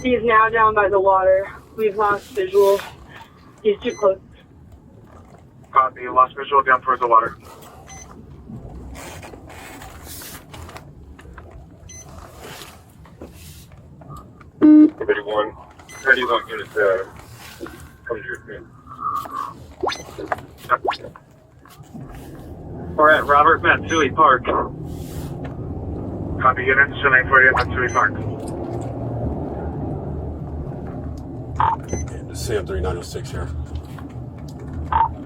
He's now down by the water. We've lost visual. He's too close. Copy. Lost visual down towards the water. Everyone, 31 units come to your screen. We're at Robert Matsui Park. Copy units, sending for you at Matsui Park. And Sam 3906 here.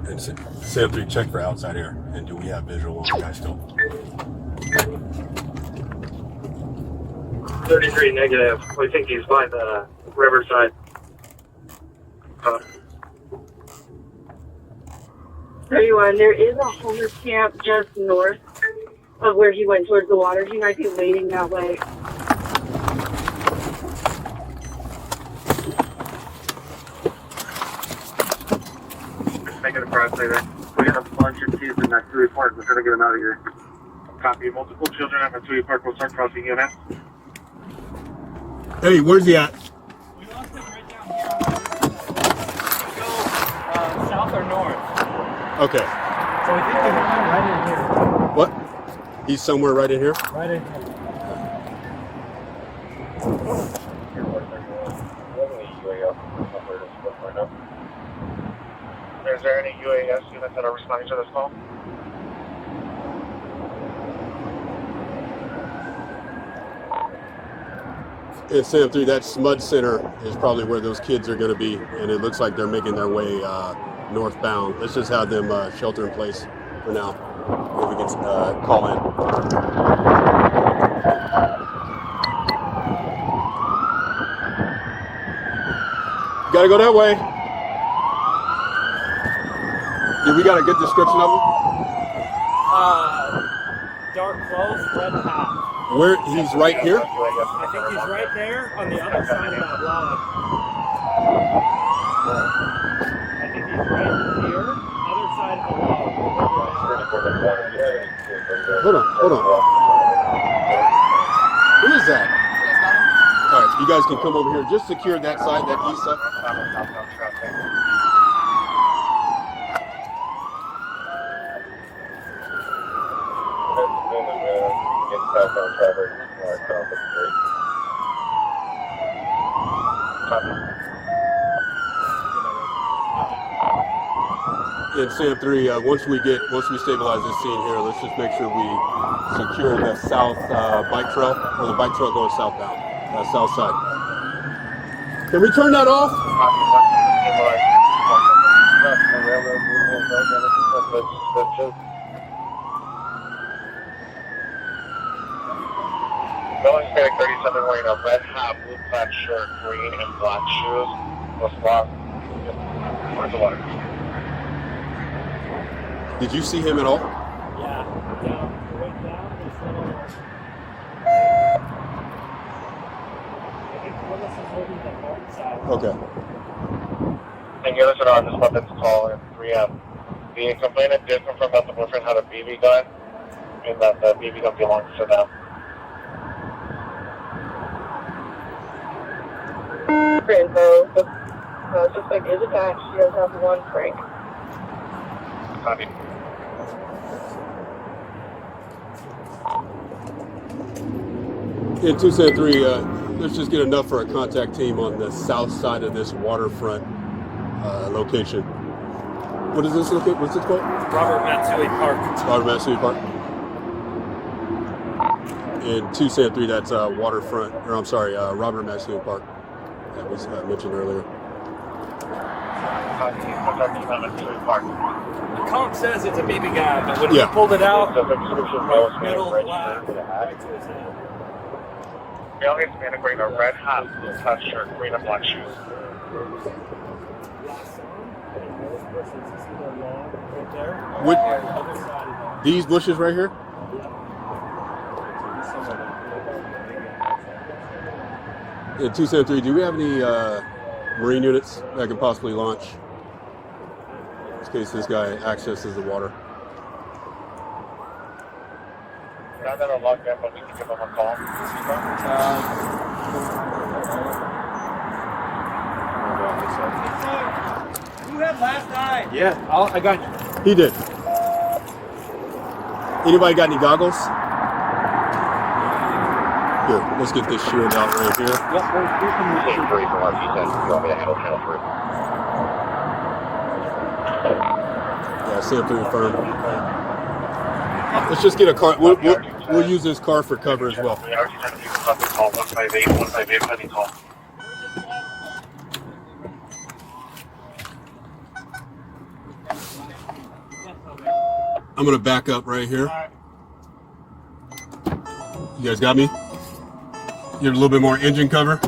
And Sam 3, check for outside air. And do we have visual on the guy still? 33 negative. We think he's by the riverside. 31, there is a homeless camp just north of where he went towards the water. He might be waiting that way. Just making a cross there. We got a bunch of kids in Matsui Park. We're trying to get them out of here. Copy. Multiple children at Matsui Park. We'll start crossing units. Hey, where's he at? We lost him right down here. Go south or north. Okay. So we think we hit him right in here. What? He's somewhere right in here? Right in here. Is there any UAS units that are responding to this call? And Sam 3, that Smud Center is probably where those kids are going to be, and it looks like they're making their way northbound. Let's just have them shelter in place for now. Maybe we can call in. You gotta go that way. Yeah, we got a good description of him. Dark clothes, red hat. Where he's right here. I think he's right there on the other side of that log. I think he's right here, other side of the log. Hold on. Who is that? All right, you guys can come over here. Just secure that side, that east side. Southbound traffic, Conference Street. And Sam 3, once we stabilize this scene here, let's just make sure we secure the south bike trail, or the bike trail going southbound, south side. Can we turn that off? Going Hispanic 37 wearing a red hat, blue plaid shirt, green and black shoes. Was lost. Where's the water? Did you see him at all? Yeah, down, right down this little. I think Willis is holding the north side. Okay. And you listen on this weapon's call at 3 a.m. The complainant did confirm that the boyfriend had a BB gun and that the BB gun belongs to them. Info. Suspect is attached. He does have one crank. Copy. In 273, let's just get enough for a contact team on the south side of this waterfront location. What is this location? What's it called? Robert Matsui Park. Robert Matsui Park. In 273, that's waterfront, or I'm sorry, Robert Matsui Park. That was mentioned earlier. Copy. Contact team at Matsui Park. The comp says it's a BB gun, but when Yeah. he pulled it out, The prescription middle black. Male Hispanic wearing a red hat, blue plaid shirt, green and black shoes. What? These bushes right here? In 273, do we have any Marine units that can possibly launch in case this guy accesses the water? Not that are locked in, but we can give them a call. Yeah, I got you. He did. Anybody got any goggles? Here, let's get this shield out right here. Same 3 from RP10. You want me to handle channel 3? Yeah, Sam 3 firm. Let's just get a car. We'll use this car for cover as well. Yeah, RP10 if you can copy call 158, 158 pending call. I'm gonna back up right here. You guys got me? Get a little bit more engine cover.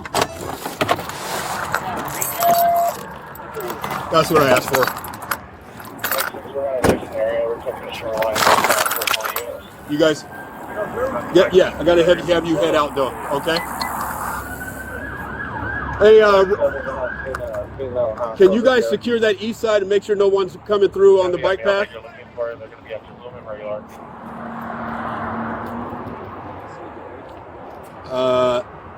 That's what I asked for. You guys? Yeah. I gotta have you head out though. Okay. Hey, can you guys secure that east side and make sure no one's coming through on the bike path? They're going to be at Jibboom and regular.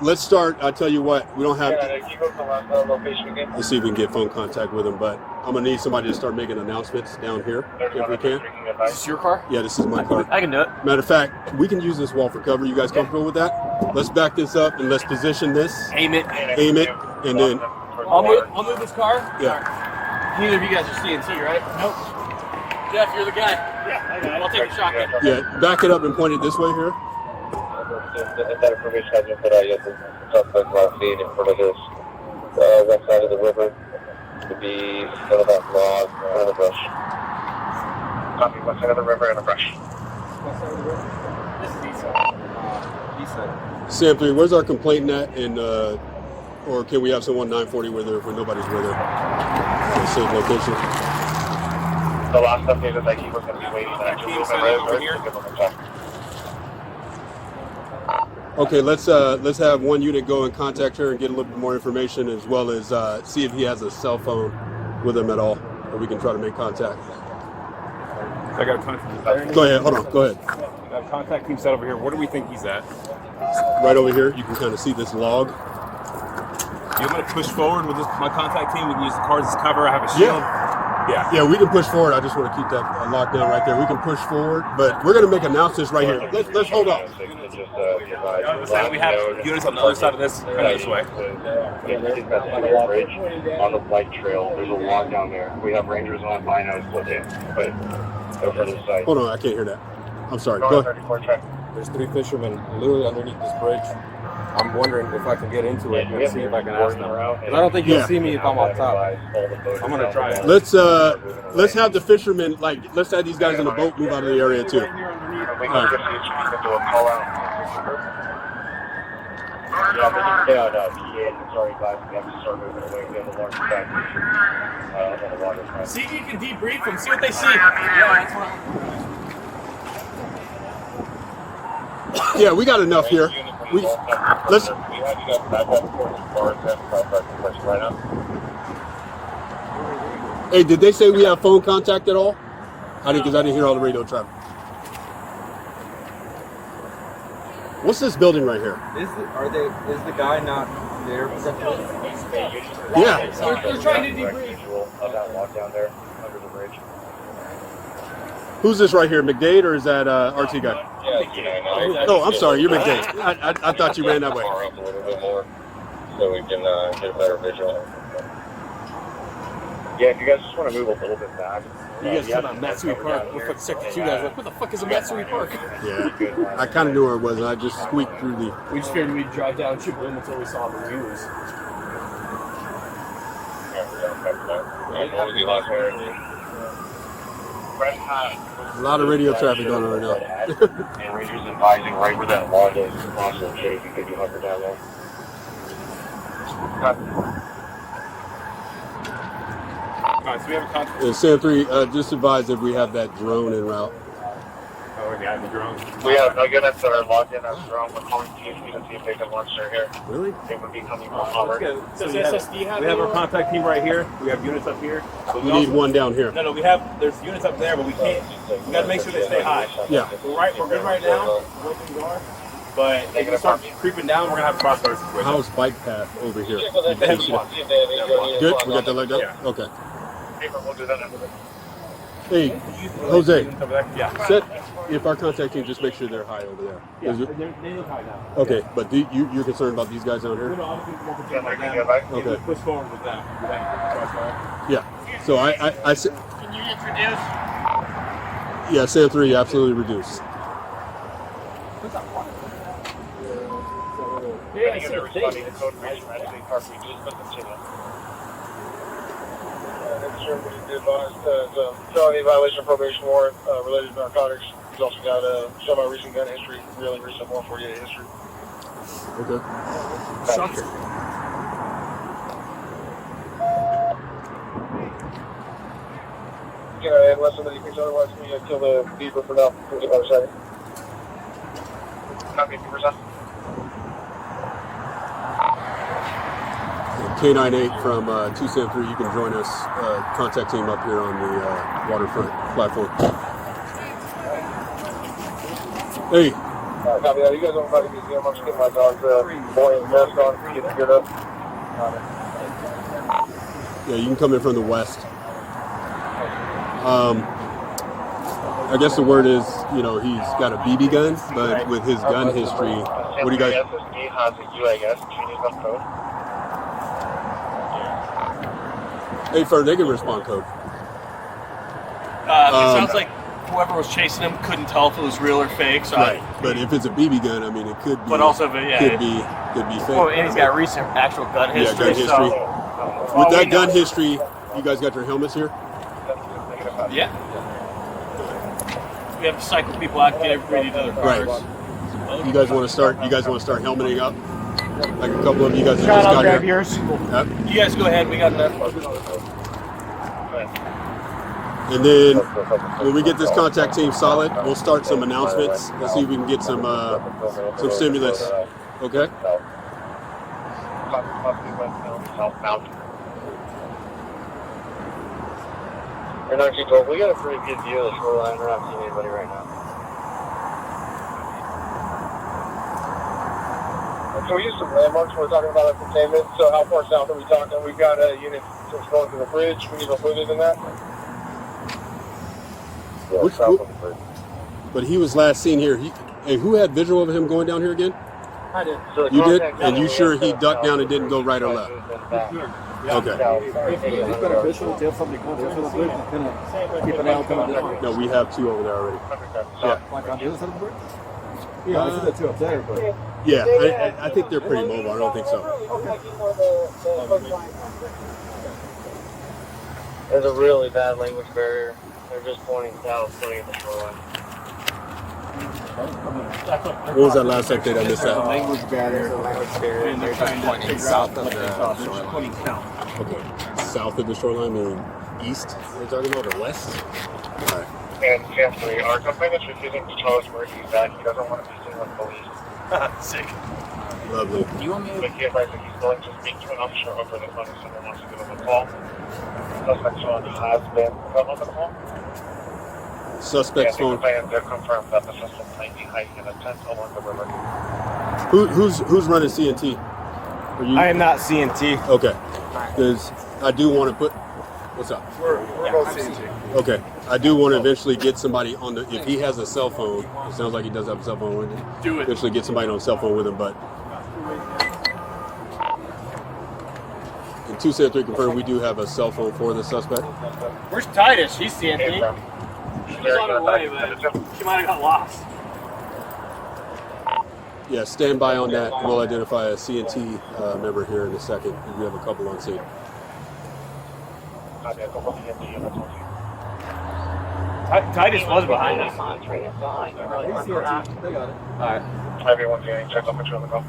Let's start. I'll tell you what. We don't have. Can you go to the last location again? Let's see if we can get phone contact with them. But I'm gonna need somebody to start making announcements down here if we can. Is this your car? Yeah, this is my car. I can do it. Matter of fact, we can use this wall for cover. You guys comfortable with that? Let's back this up and let's position this. Aim it. Aim it, and then I'll move this car. yeah. Neither of you guys are CNC, right? Nope. Jeff, you're the guy. Yeah, I got it. I'll take the shotgun. Yeah, back it up and point it this way here. If that information has been put out yet, the suspect last seen in front of this west side of the river to be in front of that log and a brush. Copy, west side of the river and a brush. This is east side. Sam 3, where's our complainant at? And or can we have someone 940 with her if nobody's with her? A safe location. The last update is that he was going to be waiting at Jibboom over here. Okay, let's have one unit go and contact her and get a little bit more information, as well as see if he has a cell phone with him at all, or we can try to make contact. I got a contact. Go ahead, hold on, go ahead. I have a contact team set over here. Where do we think he's at? Right over here, you can kind of see this log. You want me to push forward with my contact team? We can use the cars as cover. I have a shield. Yeah, we can push forward. I just want to keep that locked down right there. We can push forward, but we're going to make announcements right here. Let's hold on. We have units on the other side of this, kind of this way. On the bike trail, there's a log down there. We have rangers on binos looking, but over the site. Hold on, I can't hear that. I'm sorry. Go ahead. There's 3 fishermen literally underneath this bridge. I'm wondering if I can get into it and see if I can ask them. Because I don't think you'll see me if I'm on top. I'm gonna try it. Let's have the fishermen, let's have these guys in the boat move out of the area too. See if you can debrief them. See what they see. Yeah, that's what Yeah, we got enough here. Let's. Hey, did they say we have phone contact at all? Because I didn't hear all the radio traffic. What's this building right here? Is the guy not there? Yeah. They're trying to debrief. Who's this right here, McDade, or is that RT guy? Oh, I'm sorry, you're McDade. I thought you ran that way. Up a little bit more, so we can get a better visual. Yeah, if you guys just want to move a little bit back. You guys come on Matsui Park. Looks like Sector 2 guys. What the fuck is a Matsui Park? Yeah, I kind of knew where it was, and I just squeaked through the. We just figured we'd drive down Jibboom until we saw the news. A lot of radio traffic going on right now. And Rangers advising right where that log is. Also, Jay, if you could hunker down there. Alright, so we have a contact. And Sam 3, just advise if we have that drone en route. Oh, we have the drone. We have no units that are logged in as drone. We're calling TSP to see if they can launch their here. Really? They would be coming from Hummer. Does SSD have We have our contact team right here. We have units up here. But We need one down here. No, there's units up there, but we can't. We gotta make sure they stay high. Yeah. We're good right now. Where things are. But they can start creeping down. We're gonna have a crossfire situation. How's bike path over here? They have a block. Good? We got that like that? Yeah. Okay. We'll do that now. Hey, Jose, Yeah. set if our contact team, just make sure they're high over there. Yeah, Is it- they look high now. okay, but you're concerned about these guys down here? No, obviously more concerned Yeah, about they can them. get back. Okay. Push forward with them. Yeah. So I said, Can you introduce? yeah, SAM 3 absolutely reduced. Yeah, You're responding to code reading, actually, car reduced, but continue. Sure, we did advise felony violation probation warrant related to narcotics. He's also got a semi-recent gun history, really recent 148 history. Okay. Shocker. Yeah, unless somebody thinks otherwise, we kill the beaver for now. We'll get another second. Copy, beaver's up. K98 from 273, you can join us, contact team up here on the waterfront platform. Hey, Copy that. You guys don't find the museum. I'm just getting my dog's boy and vest on. Get geared up. yeah, you can come in from the west. I guess the word is, he's got a BB gun, but with his gun history, what do you guys... He has a UAS. Do you need enough code? Hey, for negative respond code. It sounds like whoever was chasing him couldn't tell if it was real or fake. So Right, but if it's a BB gun, I mean, it could be... But also, yeah, could be fake. Well, and he's got recent actual gun Yeah, history. gun history. So, With that gun history, you guys got your helmets here? yeah. We have to cycle people out, get everybody to their cars. Right. You guys want to start helmeting up? Like a couple of you guys that John, just I'll got grab here. yours. Yep. You guys go ahead. We got enough. And then when we get this contact team solid, we'll start some announcements. Let's see if we can get some stimulus. Okay? You're not too cold. We got a pretty good view of the shoreline. We're not seeing anybody right now. So we use some landmarks when we're talking about our containment. So how far south are we talking? We've got a unit exposed to the bridge. We need to put it in that. Yeah, south of the bridge. But he was last seen here. Hey, who had visual of him going down here again? I did. So You did? And you sure he ducked down and didn't go right or left? Okay. No, we have two over there already. Yeah. Like on the other side of the bridge? Yeah, I see that two up there, but... Yeah, I think they're pretty mobile. I don't think so. There's a really bad language barrier. They're just pointing south, pointing at the shoreline. What was that last update I missed that? Language barrier. And they're just pointing south of the shoreline. Pointing south. Okay. South of the shoreline, meaning east, we're talking about, or west? All right. And Chancellor, our company is refusing to charge Murphy back. He doesn't want to be seen with police. Sick. Lovely. Do you want me to? But he advised that he's going to speak to an officer over the phone if someone wants to give him a call. Suspect phone has been put on the call. Suspect's phone. Plans have confirmed that the suspect might be hiding in a tent along the river. Who's running CNT? Are you? I am not CNT. Okay. Because I do want to put. What's up? We're both CNT. Okay. I do want to eventually get somebody on the. If he has a cell phone, it sounds like he does have a cell phone with him. Do it. Eventually get somebody on a cell phone with him, but. In 273 confirmed, we do have a cell phone for the suspect. Where's Titus? He's CNT. She's on her way, but she might have got lost. Yeah, stand by on that. We'll identify a CNT member here in a second. We have a couple on scene. Titus was behind us. Alright. Everyone's getting checked off on the call.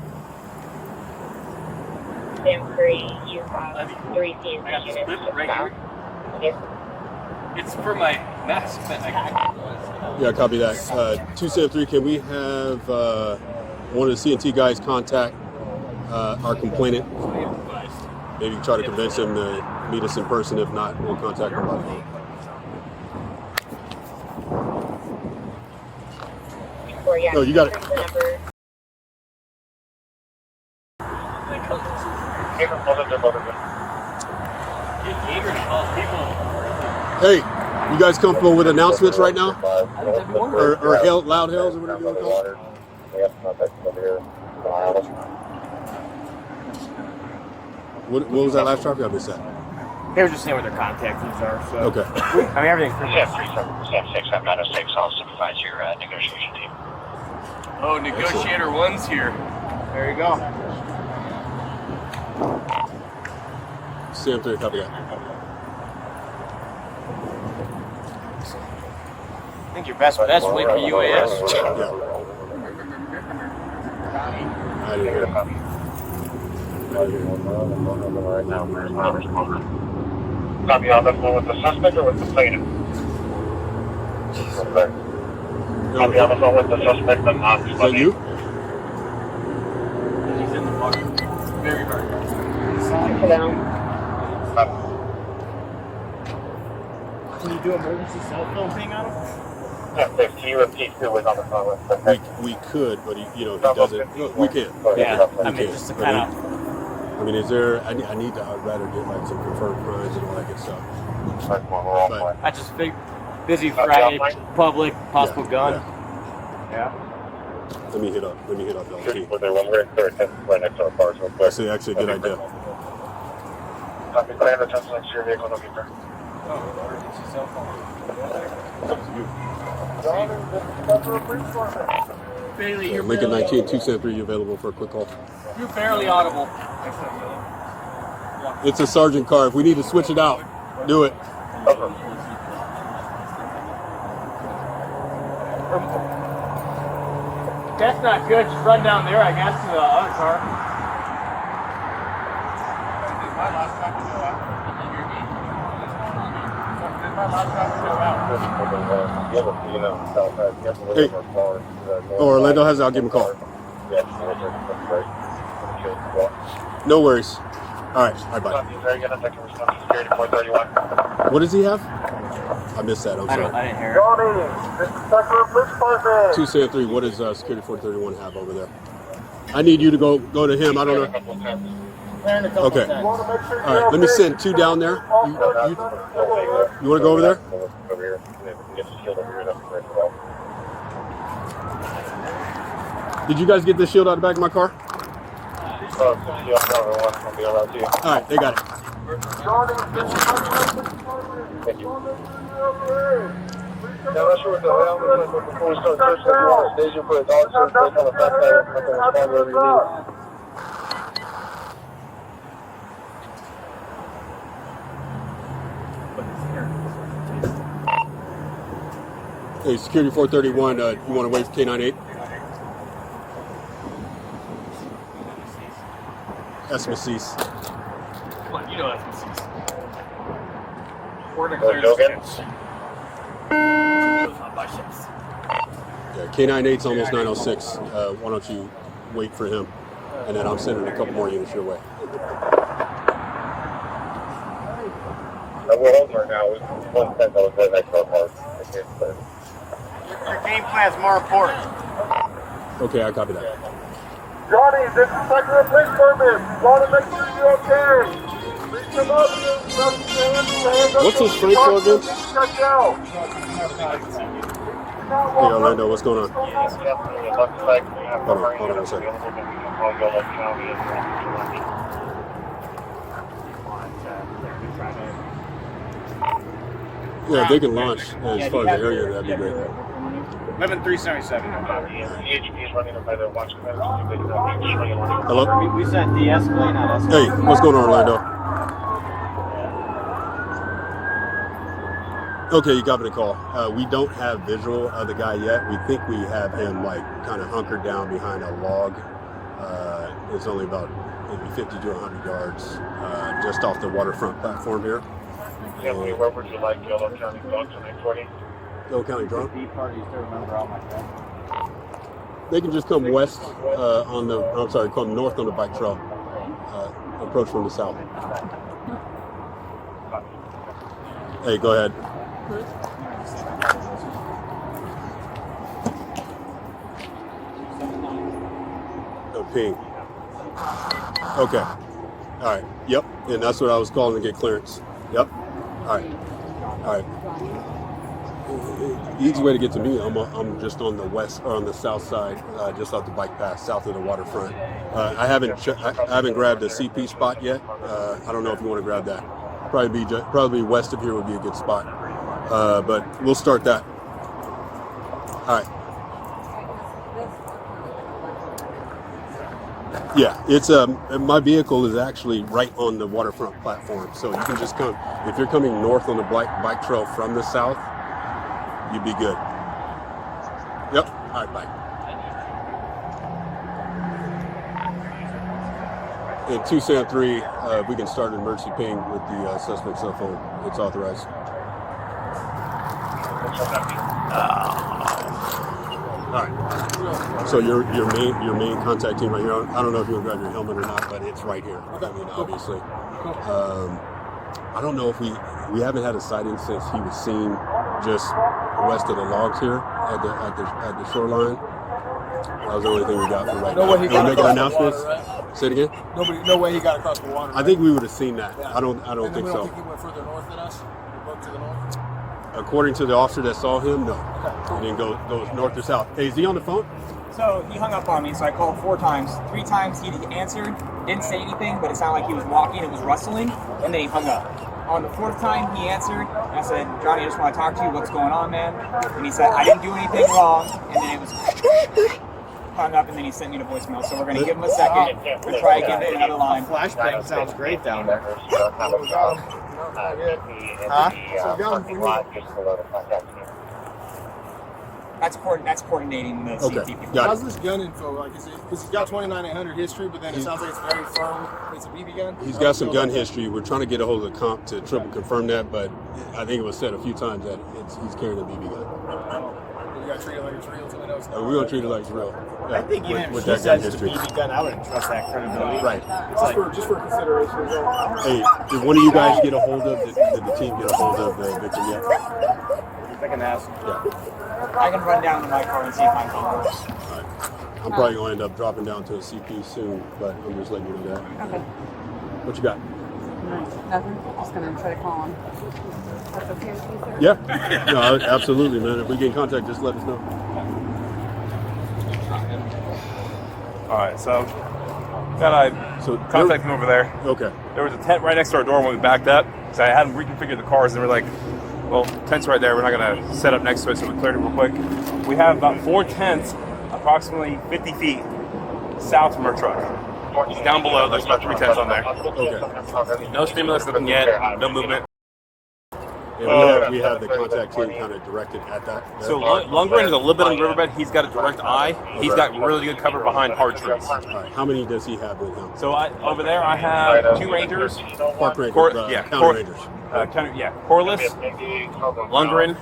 SAM 3, you have 3 CNC I got the units. split right here. Yes. It's for my mask. Yeah, copy that. 273, can we have one of the CNT guys contact our complainant? Maybe try to convince him to meet us in person. If not, we'll contact him by phone. Or, yeah, No, you got it. number. Even positive, Eager to call people Hey, you guys comfortable with announcements right now? Or loud hails or whatever you want to call it? What was that last traffic I missed that? They were just saying what their contact keys are. So. Okay. I mean, everything's pretty much. 67906, I'll supervise your negotiation team. Oh, negotiator one's here. There you go. CM3, copy that. I think your best wait for UAS. Yeah. I didn't hear that. Right now, where's my responder? Copy on the phone with the suspect or with the plaintiff? Copy on the phone with the suspect and not Is that you? He's in the water. Very hard. Hello. Can you do emergency cell phone thing on him? Yeah, can you repeat who was on the phone with the We could, but he doesn't. We can. Yeah, I We mean, can. just to kind of. I mean, is there? I need to. I'd rather get like some confirmed crimes and all that good stuff. But, I just think busy Friday, public, possible gun. Yeah. Let me hit up LT. Right next to our cars real quick. That's actually a good idea. Copy, plan the attention next to your vehicle, no keeper. Emergency cell phone. Bailey, you're Lincoln barely 19, 273, you available for a quick call? You're barely audible. It's a sergeant car. If we need to switch it out, do it. That's not good. Just run down there, I guess, to the other car. Hey. Oh, Orlando has it. I'll give him a call. No worries. All right, bye. What does he have? I missed that. I'm sorry. I didn't hear it. 273. What does Security 431 have over there? I need you to go to him. I don't know. Okay. All right. Let me send 2 down there. You want to go over there? Did you guys get the shield out of the back of my car? All right, they got it. Thank you. Yeah, I'm not sure what the hell, but before we start searching, if you want a station for a dog search, based on the fact that I can respond wherever you Hey, Security 431, you want to wait for K98? Esmacees. Come on, you know that's We're need. going to clear this. Yeah, K98's almost 906. Why don't you wait for him? And then I'm sending a couple more units your way. We're home right now. One cent that was right next to our car. Your game plan's more important. Okay, I copy that. Johnny, this is Secretary of Police Department. Want to make sure you're okay. Please come up here. What's his strength for again? Hey, Orlando, what's going on? Hold on a second. Yeah, if they can launch as far as the area, that'd be great. 11377. Hello? We said de-escalate, not escalate. Hey, what's going on, Orlando? Okay, you got me the call. We don't have visual of the guy yet. We think we have him like kind of hunkered down behind a log. It's only about maybe 50 to 100 yards just off the waterfront platform here. Yeah, where would you like Yellow County dogs on 840? Yellow County drunk? Remember all my friends. They can just come west come north on the bike trail. Approach from the south. Hey, go ahead. No ping. Okay. All right. Yep. And that's what I was calling to get clearance. Yep. All right. All right. The easy way to get to me, I'm just on the west or on the south side, just off the bike path, south of the waterfront. I haven't grabbed a CP spot yet. I don't know if you want to grab that. Probably west of here would be a good spot. But we'll start that. All right. Yeah, it's my vehicle is actually right on the waterfront platform, so you can just come. If you're coming north on the bike trail from the south, you'd be good. Yep. All right, bye. In 273, we can start an emergency ping with the suspect's cell phone. It's authorized. All right. So your main contact team right here. I don't know if you want to grab your helmet or not, but it's right here. I mean, obviously. I don't know if we haven't had a sighting since he was seen just west of the logs here at the shoreline. That was the only thing we got for right now. We're making announcements. Say it again. No way he got across the water. I think we would have seen that. I don't think so. Think he went further north than us. To the north. According to the officer that saw him, no. He didn't go north or south. Hey, is he on the phone? So he hung up on me, so I called 4 times. 3 times he answered, didn't say anything, but it sounded like he was walking, it was rustling, and then he hung up. On the 4th time he answered, and I said, Johnny, I just want to talk to you, what's going on, man? And he said, I didn't do anything wrong, and then it was hung up, and then he sent me the voicemail. So we're going to give him a second to try again to another line. Flashbang sounds great down there. That's coordinating the CT people. How's this gun info? Like, is it because he's got 29,800 history, but then it sounds like it's very firm. It's a BB gun. He's got some gun history. We're trying to get a hold of the comp to triple confirm that, but I think it was said a few times that he's carrying a BB gun. We got to treat it like it's real. We're gonna treat it like it's real. Yeah, I think even with if he that gun says it's a history. BB gun, I wouldn't trust that credibility. Right. Just for consideration. Hey, did one of you guys get a hold of? Did the team get a hold of the victim yet? I can ask. Yeah. I can run down to my car and see if my phone works. All right. I'm probably going to end up dropping down to a CP soon, but I'm just letting you know that. Okay. What you got? Nothing. Just gonna try to call him. That's okay with you, sir? Yeah. No, absolutely, man. If we get in contact, just let us know. All right, so contact him over there. Okay. There was a tent right next to our door when we backed up. So I had them reconfigure the cars, and we're like, well, tent's right there. We're not going to set up next to it, so we cleared it real quick. We have about 4 tents, approximately 50 feet south from our truck. Down below, there's about 3 tents on there. Okay. No stimulus, nothing yet, no movement. And we have the contact team kind of directed at that. So Lundgren is a little bit on the riverbed. He's got a direct eye. He's got really good cover behind hard trees. All right. How many does he have with him? So over there, I have 2 rangers. Park rangers. Counter rangers. Corliss, Lundgren,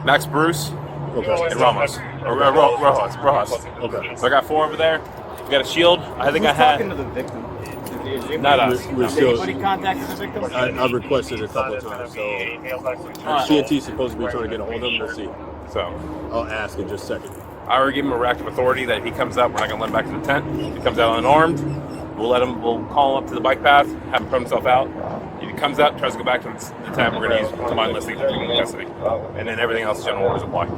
Max Bruce, and Ramos. Rojas. Okay. So I got 4 over there. We got a shield. I think I had. Talking to the victim. Not us. We're still. Anybody contacted the victim? I've requested a couple of times. So CNT's supposed to be trying to get a hold of him. Let's see. So I'll ask in just a second. I already gave him a reactive authority that if he comes up, we're not going to let him back to the tent. If he comes out unarmed, we'll call him up to the bike path, have him put himself out. If he comes up, tries to go back to the tent, we're going to use combined listing to keep him in custody. And then everything else, general orders apply.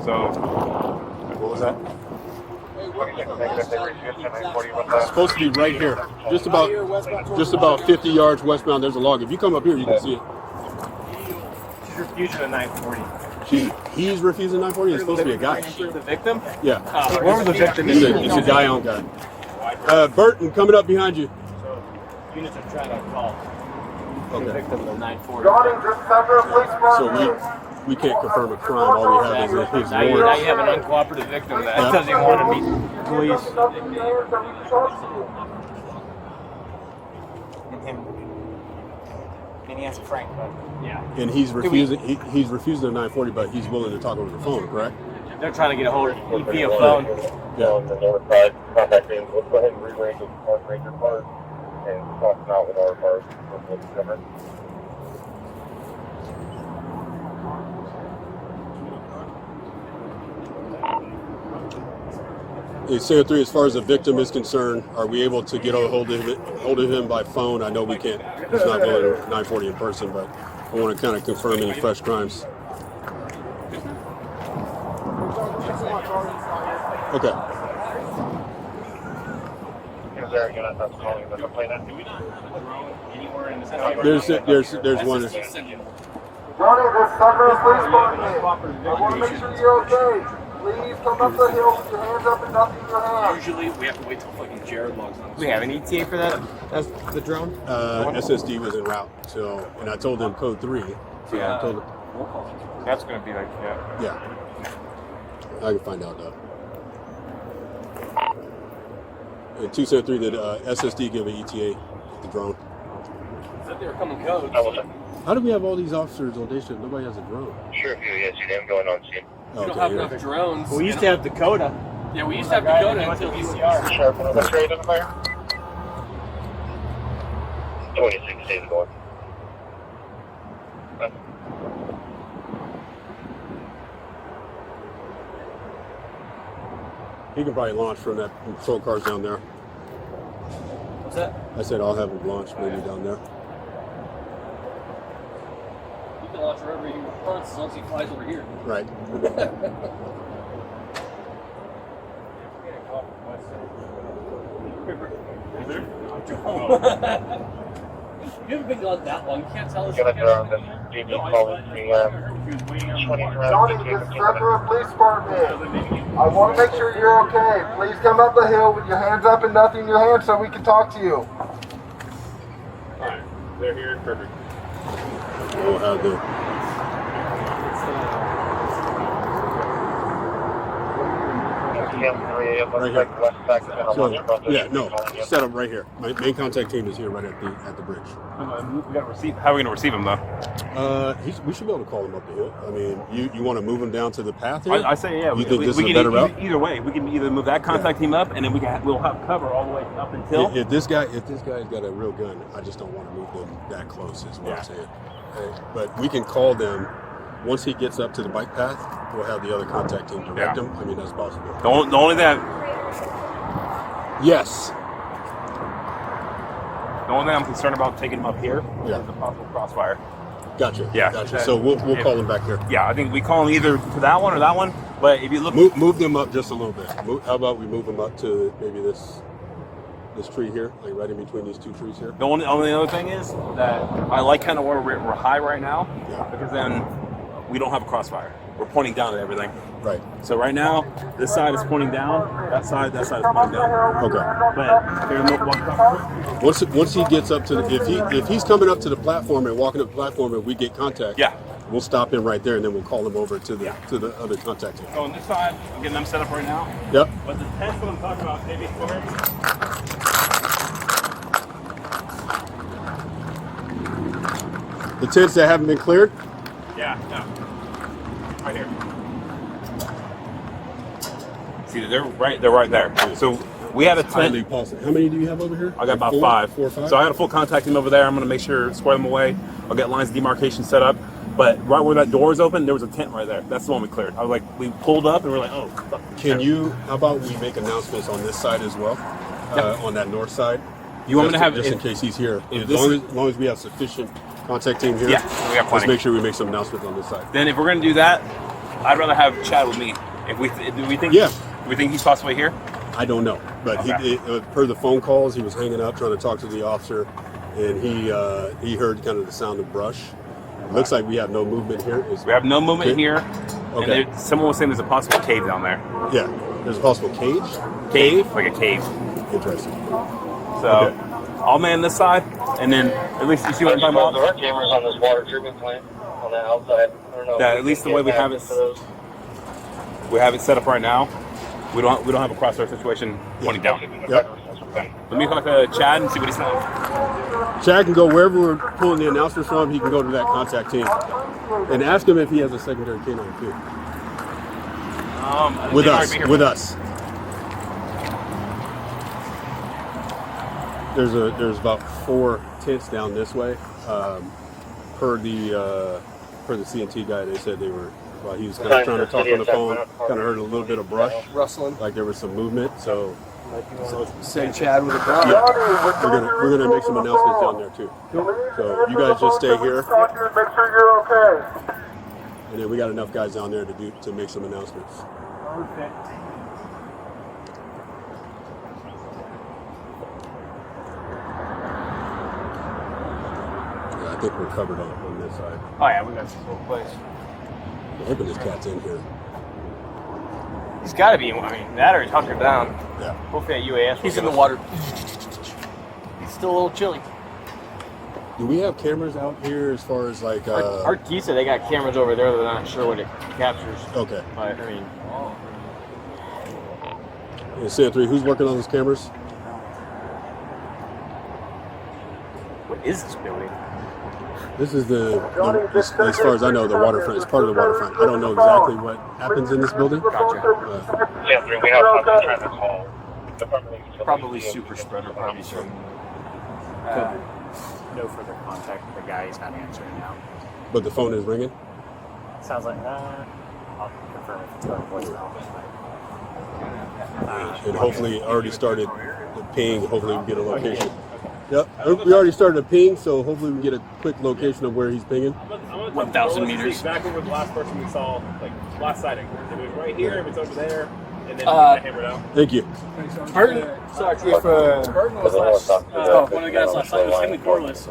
So, what was that? It's supposed to be right here, just about 50 yards westbound. There's a log. If you come up here, you can see it. She's refusing a 940. He's refusing 940. It's supposed to be a guy. The victim? Yeah. Whoever the victim is. It's a guy on guy. Burton, coming up behind you. Units are trying to call. Okay. The victim of the 940. So we can't confirm a crime. All we have is his Now you warrant. have an uncooperative victim that doesn't even want to meet police. And he has a Frank, but Yeah. And he's refusing. He's refusing the 940, but he's willing to talk over the phone. Correct? They're trying to get a hold of him via phone. Yeah. On the north side, contact him. Let's go ahead and rearrange the Park Ranger cars and swap them out with our cars from the cover. Sarah 3, as far as the victim is concerned, are we able to get a hold of him by phone? I know we can't. He's not willing to 940 in person, but I want to kind of confirm any fresh crimes. Okay. Is there a unit that's calling the complainant? There's one. Johnny, this Sunbury Police Department. I want to make sure you're okay. Please come up the hill with your hands up and nothing in your hands. Usually we have to wait till fucking Jared logs on. Do we have an ETA for that? That's the drone? SSD was en route, so, and I told them code 3. So Yeah. I told them, That's going to be like, yeah. I can find out though. And 273, did SSD give an ETA at the drone? Said they were coming codes. How do we have all these officers on day shift? Nobody has a drone. Sure, if you guys see them going on scene. We don't have enough drones. We used to have Dakota. Yeah, we used to have Dakota until VCR. Sharp on the trade in the fire. 26 days going. He can probably launch from that patrol cars down there. What's that? I said I'll have him launch maybe down there. You can launch wherever he wants as long as he flies over here. Right. You haven't been gone that long. You can't tell us. Gonna drone this DB calling the 20 Johnny, this is Sunbury Police Department. I want to make sure you're okay. Please come up the hill with your hands up and nothing in your hands so we can talk to you. Alright, they're here. Perfect. We'll have the right here. So, yeah, no, set up right here. My main contact team is here right at the bridge. We gotta receive. How are we gonna receive him though? We should be able to call him up the hill. I mean, you want to move him down to the path here? I say yeah. You think this is a can better route? Either way, we can either move that contact team up, and then we'll have cover all the way up until. If this guy's got a real gun, I just don't want to move them that close. Is what I'm saying. But we can call them once he gets up to the bike path. We'll have the other contact team direct him. I mean, that's possible. The only thing. Yes. The only thing I'm concerned about taking him up here is the possible crossfire. Gotcha. Yeah. Gotcha. So we'll call him back here. Yeah, I think we call him either to that one or that one. But if you look, move them up just a little bit. How about we move them up to maybe this tree here, like right in between these two trees here? The only other thing is that I like kind of where we're high right now, because then we don't have a crossfire. We're pointing down at everything. Right. So right now, this side is pointing down. That side is pointing down. Okay. But there's no once he gets up to if he's coming up to the platform and walking up the platform and we get contact, we'll stop him right there and then we'll call him over to the other contact team. So on this side, I'm getting them set up right now. Yep. But the tents that I'm talking about, maybe the tents that haven't been cleared? Yeah. Right here. See, they're right there. So we had a tent. How many do you have over here? I got about 4 or 5. So I got a full contact team over there. I'm going to make sure square them away. I'll get lines of demarcation set up. But right where that door is open, there was a tent right there. That's the one we cleared. I was like, we pulled up and we're like, oh. Fuck. How about we make announcements on this side as well? On that north side? You want me to have just in case he's here? As long as we have sufficient contact team here, we got plenty. Let's make sure we make some announcements on this side. Then if we're going to do that, I'd rather have Chad with me. Do we think he's possibly here? I don't know, but per the phone calls, he was hanging up trying to talk to the officer, and he heard kind of the sound of brush. It looks like we have no movement here. We have no movement here. Okay. And someone was saying there's a possible cave down there. Yeah, there's a possible cage. Like a cave. Interesting. So I'll man this side, and then at least you see what I'm talking about. There are cameras on this water treatment plant on the outside. I don't know. At least the way we have it set up right now, we don't have a crossfire situation pointing down. Yep. Let me talk to Chad and see what he's saying. Chad can go wherever we're pulling the announcements from. He can go to that contact team and ask him if he has a secondary canine too. With us. There's about 4 tents down this way. Per the CNT guy, they said they were. Well, he was kind of trying to talk on the phone. Kind of heard a little bit of brush rustling, like there was some movement. So So send Chad with a drop. Yeah, we're gonna make some announcements down there too. So you guys just stay here. Make sure you're okay. And then we got enough guys down there to make some announcements. Perfect. Yeah, I think we're covered on this side. Oh yeah, we got some cool place. I'm hoping this cat's in here. He's got to be. I mean, that or he's hunkered down. Yeah. Hopefully at UAS. He's in the water. He's still a little chilly. Do we have cameras out here as far as like? Our key said they got cameras over there. They're not sure what it captures. Okay. But I mean, Yeah, Sam 3, who's working on those cameras? what is this building? This is as far as I know, the waterfront. It's part of the waterfront. I don't know exactly what happens in this building. Gotcha. Yeah, we have something trying to call. Probably super spreader. Probably some. No further contact. The guy is not answering now. But the phone is ringing. Sounds like I'll confirm if it's going to voicemail. And hopefully already started the ping. Hopefully we get a location. Yep, we already started a ping, so hopefully we can get a quick location of where he's pinging. 1,000 meters. Exactly where the last person we saw, like last sighting. If it was right here, if it's over there, and then we get hammered out. Thank you. Burton. Sorry, if Burton was last. one of the guys last night was him and Corliss.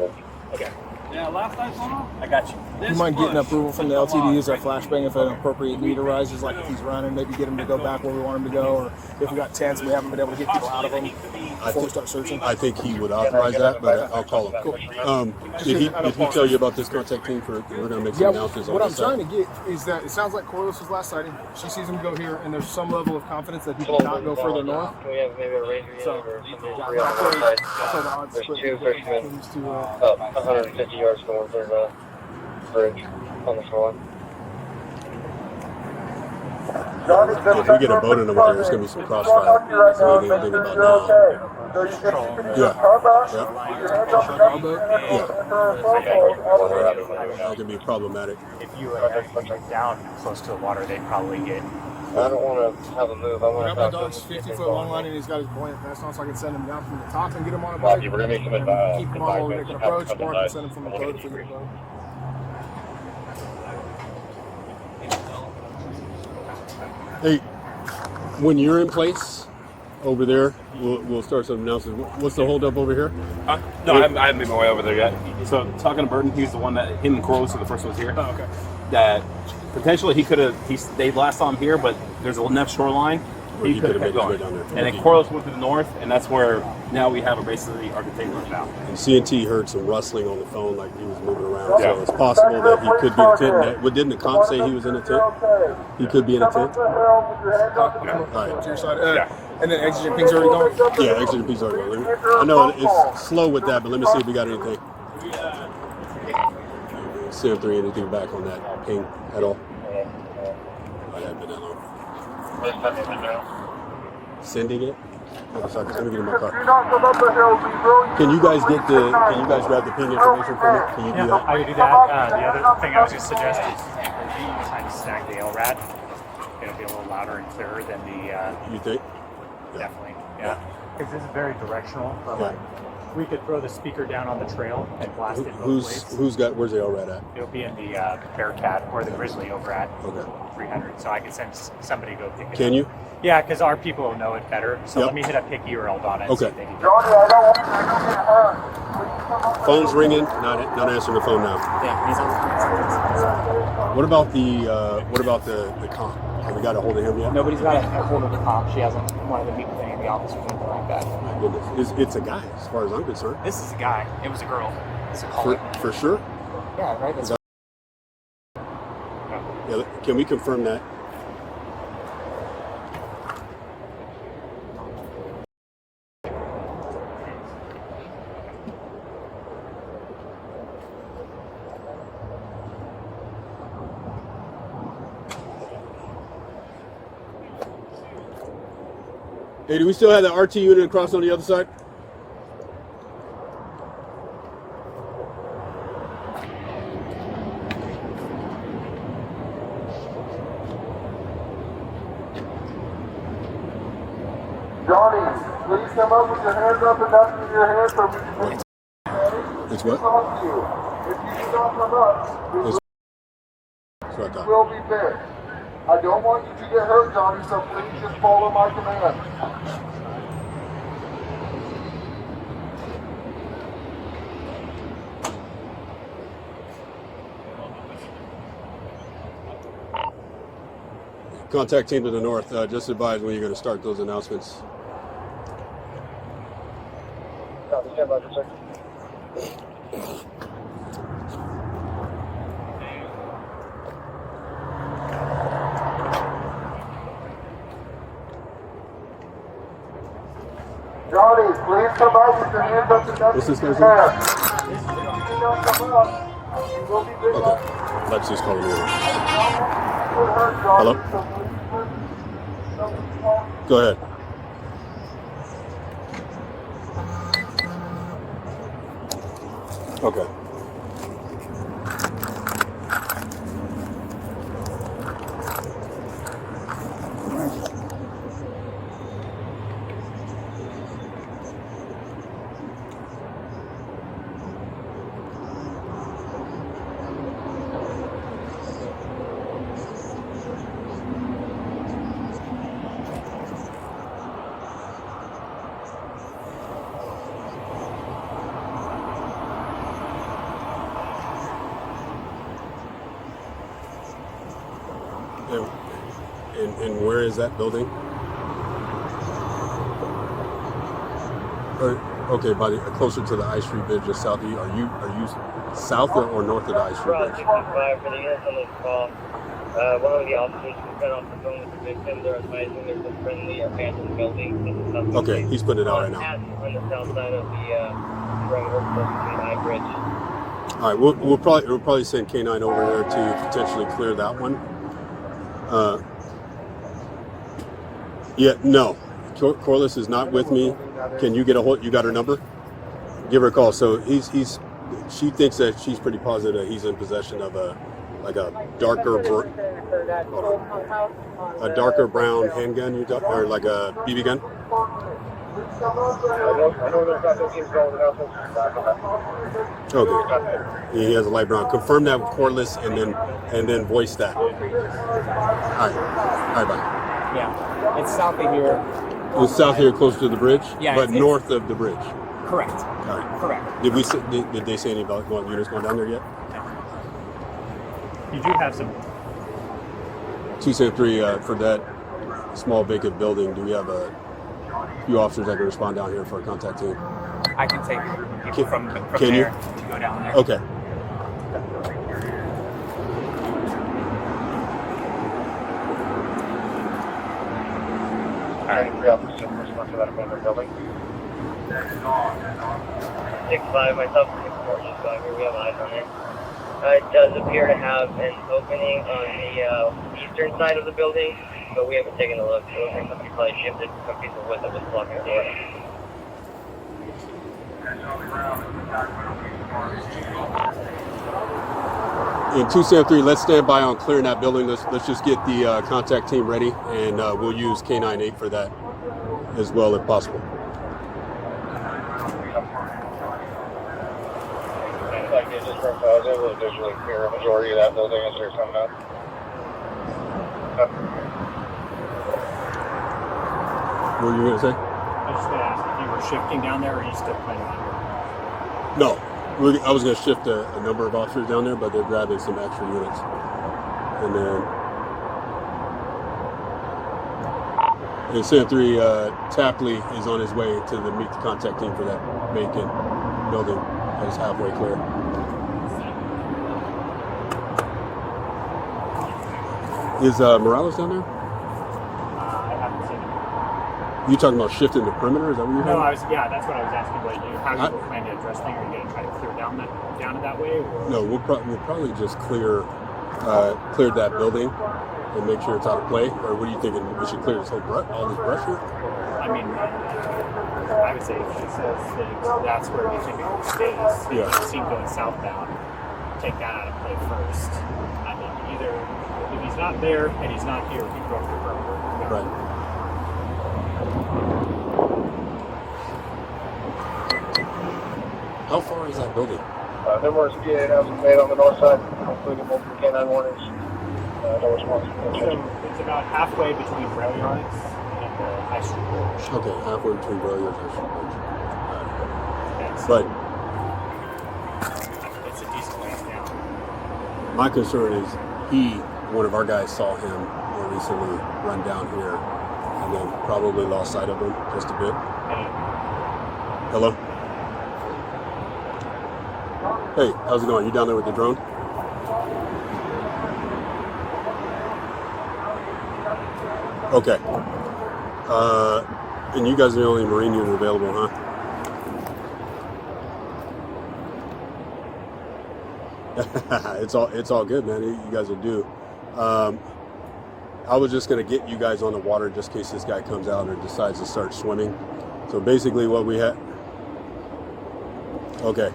Okay. Yeah, last night saw I got you. Do you mind getting approval from the LT to use our flashbang if an appropriate need arises, like if he's running, maybe get him to go back where we want him to go, or if we got tents and we haven't been able to get people out of them before we start searching? I think he would authorize that, but I'll call him. Cool. Did he tell you about this contact team we're going to make some announcements on what I'm this trying side? to get is that it sounds like Corliss was last sighting. She sees him go here, and there's some level of confidence that he cannot go further north. We have maybe a ranger unit So, or something yeah, free on the one side. so the odds There's split two between fishermen teams to, 150 yards north of the bridge on the shoreline. If we get a boat in over there, there's going to be some crossfire. So we need to think about now. Yeah. That could be problematic. If you are down close to the water, they'd probably get. I don't want to have a move. I want to my have dog's 50-foot long line, and he's got his buoyant vest on, so I can send him down from the top and get him on a Well, bike. we're going to need some Keep him on while we make an approach, or I can send him from the boat if we get a boat. Hey, when you're in place over there, we'll start some announcements. What's the holdup over here? No, I haven't made my way over there yet. So talking to Burton, he's the one that him and Corliss are the first ones here. Oh, okay. That potentially he could have. They last saw him here, but there's enough shoreline. He could have kept going. Down there. And then Corliss went to the north, and that's where now we have basically our containment now. And CNT heard some rustling on the phone, like he was moving around. So it's possible that he could be in a tent. Didn't the comp say he was in a tent? He could be in a tent. All right. To your side. And then exigent ping's already going? Yeah, exigent ping's already going. I know it's slow with that, but let me see if we got anything. Sam 3, anything back on that ping at all? I haven't been that long. Sending it? Oh, sorry, let me get in my car. Can you guys grab the ping information for me? Can you do that? I can do that. The other thing I was going to suggest is kind of snag the LRAD. It'll be a little louder and clearer than the. You think? Definitely, yeah. Because this is very directional. But like, we could throw the speaker down on the trail and blast it both ways. Where's the LRAD at? It'll be in the Bearcat or the Grizzly over at 300. So I can send somebody to go pick it up. Can you? Yeah, because our people will know it better. So let me hit up Hickey or Eldon and see if they can. Phone's ringing. Not answering the phone now. Yeah, he's on. What about the comp? Have we got a hold of him yet? Nobody's got a hold of the comp. She hasn't wanted to meet with any of the officers or anything like that. My goodness, it's a guy as far as I'm concerned. This is a guy. It was a girl. It's a caller. For sure. Yeah, right. That's Yeah, can we confirm that? Hey, do we still have the RT unit across on the other side? Johnny, please come up with your hands up and nothing in your hand so we can Wait. It's what? talk to you. If you do not come up, It's we will be fixed. I don't want you to get hurt, Johnny, so please just follow my command. Contact team to the north. Just advise when you're going to start those announcements. Stand by for a second. Johnny, please come out with your hands up and nothing What's this in your guy's hand. If you do not come up, you will be big. Okay. Let's just call him in. Hello? Go ahead. Okay. And where is that building? Okay, closer to the I Street Bridge, just south of you. Are you south or north of the I Street Bridge? 65 for the units on this call. One of the officers who got off the phone with the victim, they're advising there's a friendly abandoned building. Okay, he's putting it out right now. On the south side of the perimeter close to the I Bridge. All right, we'll probably send K9 over there to potentially clear that one. Yeah, no. Corliss is not with me. Can you get a hold? You got her number? Give her a call. So she thinks that she's pretty positive that he's in possession of a darker brown handgun, or like a BB gun. Okay. He has a light brown. Confirm that with Corliss and then voice that. All right, bye. Yeah, it's south of here. It's south here, close to the bridge, yeah, but north of the bridge. Correct. All right. Correct. Did they say anything about units going down there yet? You do have some. 273 for that small vacant building. Do we have a few officers that can respond down here for a contact team? I can take people from there to go down there. Okay. Alright, 3 officers respond to that abandoned building. 6-5, myself, 6-4, just going here. We have eyes on it. It does appear to have an opening on the eastern side of the building, but we haven't taken a look. It looks like somebody probably shifted some piece of wood that was blocking the door. In 273, let's stand by on clearing that building. Let's just get the contact team ready, and we'll use K98 for that as well if possible. Like I was able to visually clear a majority of that building as they're coming up. What were you going to say? I was just going to ask if you were shifting down there, or are you still planning on it? No. I was going to shift a number of officers down there, but they're grabbing some extra units. And then in San 3, Tapley is on his way to meet the contact team for that vacant building that is halfway clear. Is Morales down there? I haven't seen it. You talking about shifting the perimeter? Is that what you're No, saying? that's what I was asking. How you plan to address things? Are you going to try to clear down it that way? Or? No, we'll probably just clear that building and make sure it's out of play. Or what are you thinking? We should clear this whole all this brush here? I mean, I would say if she says that that's where we typically stays, Yeah. if you see him going southbound, take that out of play first. I mean, either if he's not there and he's not here, we go for the perimeter. Right. How far is that building? Numerous PA announcements made on the north side, including multiple canine warnings. No response. It's about halfway between rail yards and the high street bridge. Okay, halfway between rail yards and high street bridge. It's a decent ways down. But my concern is one of our guys saw him more recently run down here and then probably lost sight of him just a bit. Hello? Hey, how's it going? You down there with the drone? Okay. And you guys are the only Marine unit available, huh? It's all good, man. You guys will do. I was just gonna get you guys on the water just in case this guy comes out or decides to start swimming. So basically, what we have. Okay.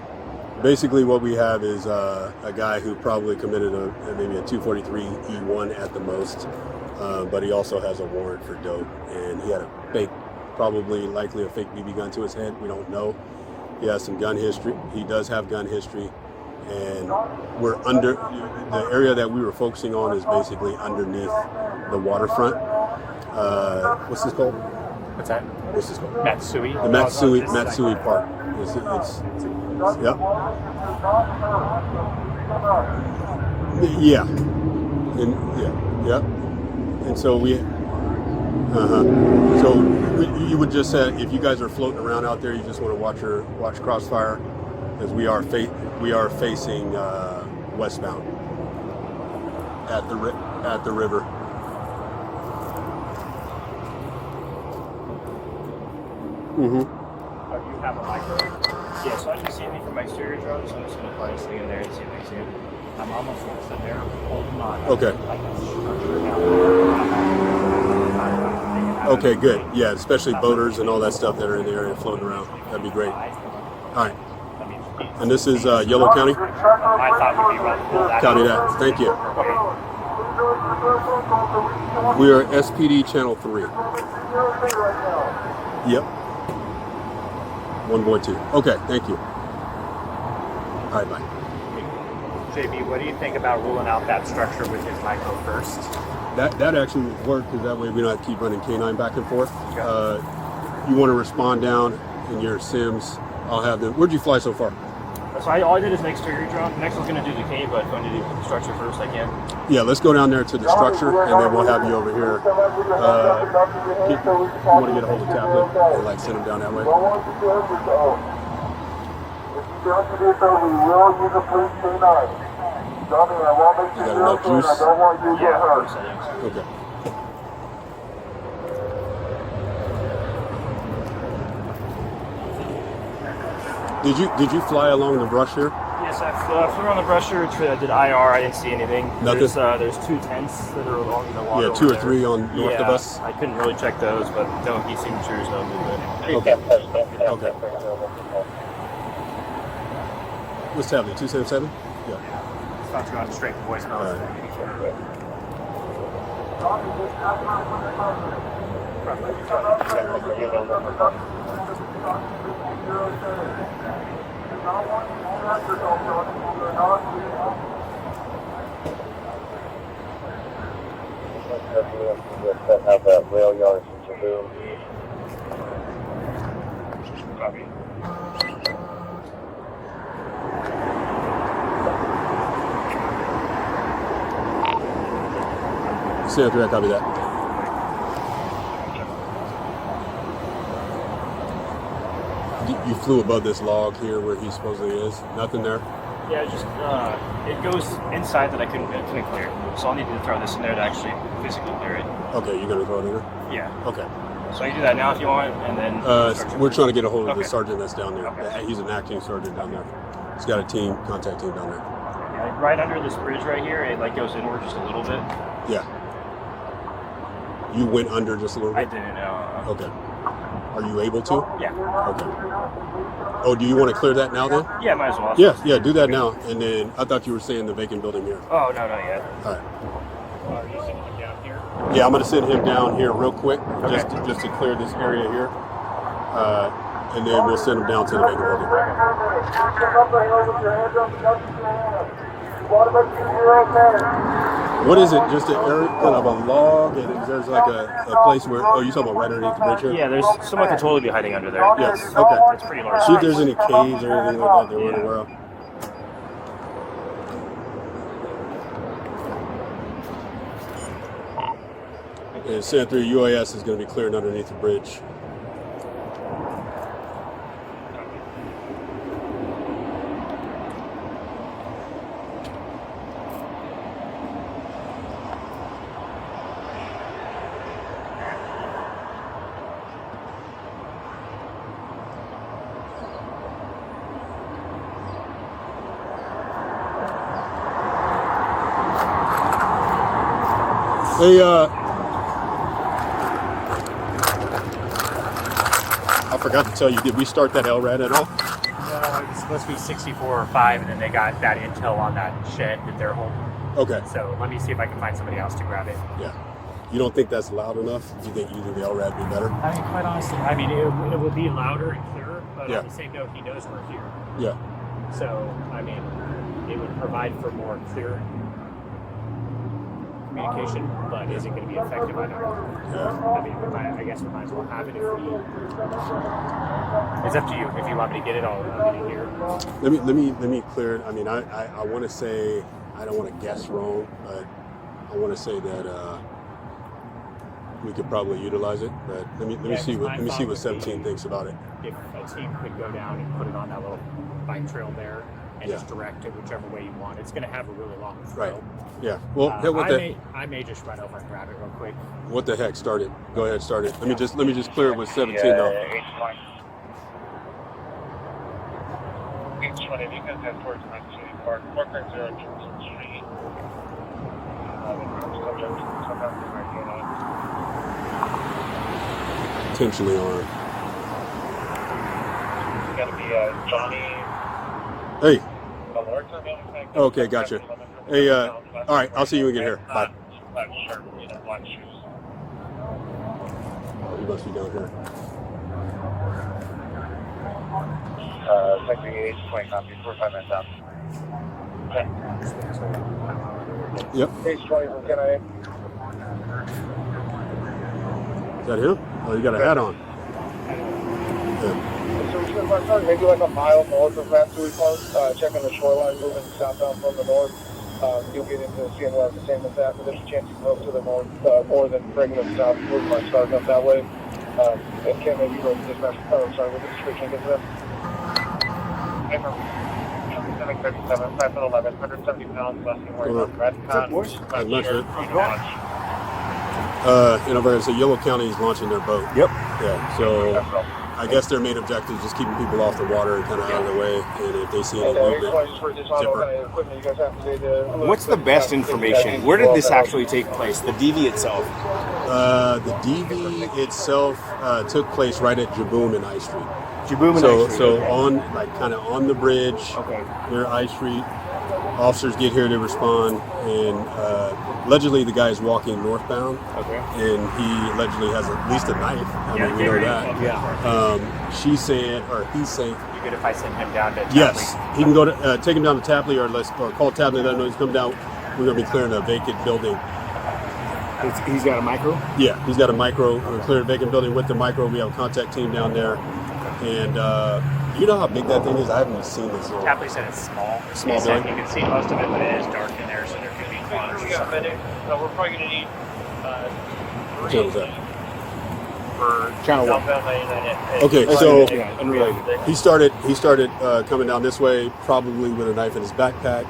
Basically, what we have is a guy who probably committed maybe a 243E1 at the most, but he also has a warrant for dope, and he had a fake, likely a fake BB gun to his head. We don't know. He has some gun history. He does have gun history, and we're under the area that we were focusing on is basically underneath the waterfront. What's this called? What's that? What's this called? Matsui. The Matsui Park. Yep. Yeah. And so you would just say if you guys are floating around out there, you just want to watch crossfire, because we are facing westbound at the river. Mm-hmm. Oh, you have a micro? Yeah, so I can see anything from my exterior drone, so I'm just going to fly this thing in there and see if I see it. I'm almost going to sit there holding on. Okay. Okay, good. Yeah, especially boaters and all that stuff that are in the area floating around. That'd be great. All right. And this is Yellow County? I thought we'd be running that. Copy that. Thank you. We are SPD Channel 3. Yep. 1.2. Okay, thank you. All right, bye. JB, what do you think about ruling out that structure with his micro first? That actually would work, because that way we don't have to keep running K9 back and forth. You want to respond down in your sims. I'll have them. Where'd you fly so far? So all I did is an exterior drone. Next one's going to do the K, but if I need to do the structure first, I can. Yeah, let's go down there to the structure, and then we'll have you over here. You want to get a hold of tablet and send them down that way? You got enough juice? Yeah. Okay. Did you fly along the brush here? Yes, I flew on the brush here. I did IR. I didn't see anything. Nothing? There's two tents that are along the water. Yeah, 2 or 3 on north of us. I couldn't really check those, but no heat signatures, no movement. Okay. What's tablet? 277? Yeah. It's not going straight to voicemail. All right. Have that rail yards in Jibboom. Copy. Stay after that, copy that. You flew above this log here where he supposedly is. Nothing there? Yeah, just it goes inside that I couldn't clear. So I'll need to throw this in there to actually physically clear it. Okay, you're gonna throw it in there? Yeah. Okay. So you do that now if you want, and then. We're trying to get a hold of the sergeant that's down there. Okay. He's an acting sergeant down there. He's got a contact team down there. Yeah, right under this bridge right here, it goes inward just a little bit. Yeah. You went under just a little bit? I didn't know. Okay. Are you able to? Yeah. Okay. Oh, do you want to clear that now then? Yeah, might as well. Yeah, do that now. And then I thought you were saying the vacant building here. Oh, no, not yet. All right. Are you sending him down here? Yeah, I'm going to send him down here real quick, Okay. just to clear this area here. and then we'll send them down to the vacant building. Come up the hill with your hands up and nothing in your hand. You want to make sure you're okay. What is it? Just a area, kind of a log, and there's like a place where, oh, you talking about right underneath the bridge here? Yeah, there's someone could totally be hiding under there. Yes, okay. It's pretty large. See if there's any caves or anything like that they're running around. And Santa 3 UIS is going to be clearing underneath the bridge. Hey, I forgot to tell you, did we start that LRAD at all? No, it's supposed to be 64 or 5, and then they got that intel on that shed that they're holding. Okay. So let me see if I can find somebody else to grab it. Yeah. You don't think that's loud enough? Do you think using the LRAD would be better? I mean, quite honestly, I mean, it would be louder and clearer, but Yeah. on the same note, he knows we're here. Yeah. So, I mean, it would provide for more clear communication, but is it going to be effective? I don't know. Yeah. I mean, I guess we might as well have it if we... It's up to you. If you want me to get it, I'll get it here. Let me clear it. I mean, I want to say, I don't want to guess wrong, but I want to say that we could probably utilize it. But let me see what 17 thinks about it. If a team could go down and put it on that little bike trail there and Yeah. just direct it whichever way you want, it's going to have a really long throw. Right. Yeah. Well, I may just run over and grab it real quick. What the heck? Start it. Go ahead, start it. Let me just clear it with 17 though. Each one of you guys head towards City Park, 4.0 Johnson Street. Intentionally armed. It's got to be Johnny. Hey. Alerta. Okay, gotcha. Hey, all right. I'll see you when you get here. Bye. Black shirt, black shoes. Oh, he must be down here. Secretary 8 copy, 45 minutes out. Okay. Yep. Hey, Troy, can I? Is that him? Oh, you got a hat on. Yeah. So we should start maybe like a mile north of Matsui Park, checking the shoreline, moving southbound from the north. You'll get into seeing what the same with that, but there's a chance you can move to the north more than bringing them south, moving my starting up that way. And Ken, maybe you wrote the dispatch. Oh, sorry, what the description is this? 737, 5'11", 170 pounds, less than wearing a red hat. I'm not sure. So Yellow County is launching their boat. Yep. Yeah. So I guess their main objective is just keeping people off the water and kind of out of the way. And if they see any movement, zipper. What's the best information? Where did this actually take place? The DV itself? The DV itself took place right at Jibboom and I Street. Jibboom and I Street. So on, like, kind of on the bridge, okay, near I Street. Officers get here to respond, and allegedly the guy is walking northbound. Okay. And he allegedly has at least a knife. I mean, we know that. Yeah. She's saying, or he's saying. You good if I send him down to Tapley? Yes, he can go to take him down to Tapley, or call Tapley. Let him know he's coming down. We're gonna be clearing a vacant building. He's got a micro? Yeah, he's got a micro. We're clearing a vacant building with the micro. We have a contact team down there. And you know how big that thing is? I haven't seen this. Tapley said it's small. Small He said building? you can see most of it, but it is dark in there, so there could be cars or something. We're probably going to need What channel is that? for Channel one. southbound 99. Okay, so unrelated. he started coming down this way, probably with a knife in his backpack.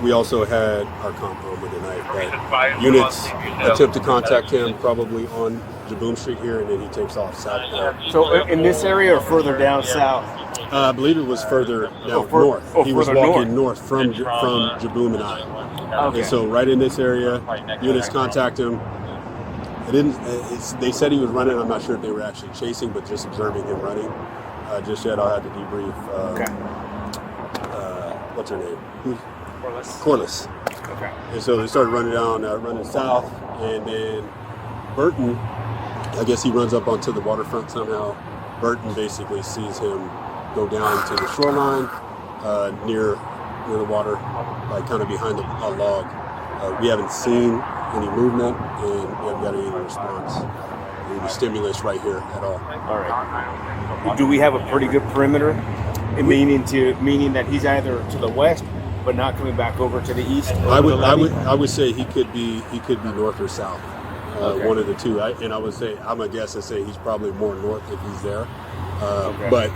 We also had our compo with a knife. But units attempt to contact him probably on Jibboom Street here, and then he takes off southbound. So in this area or further down south? I believe it was further down north. He was walking north from Jibboom and I. Okay. And so right in this area, units contact him. They said he was running. I'm not sure if they were actually chasing, but just observing him running. Just yet, I'll have to debrief. What's her name? Corliss. Okay. And so they started running south, and then Burton, I guess he runs up onto the waterfront somehow, Burton basically sees him go down to the shoreline near the water, like kind of behind a log. We haven't seen any movement, and we haven't got any response. Any stimulus right here at all. All right. Do we have a pretty good perimeter? Meaning that he's either to the west, but not coming back over to the east. I would say he could be north or south, one of the two. I'm a guess and say he's probably more north if he's there. But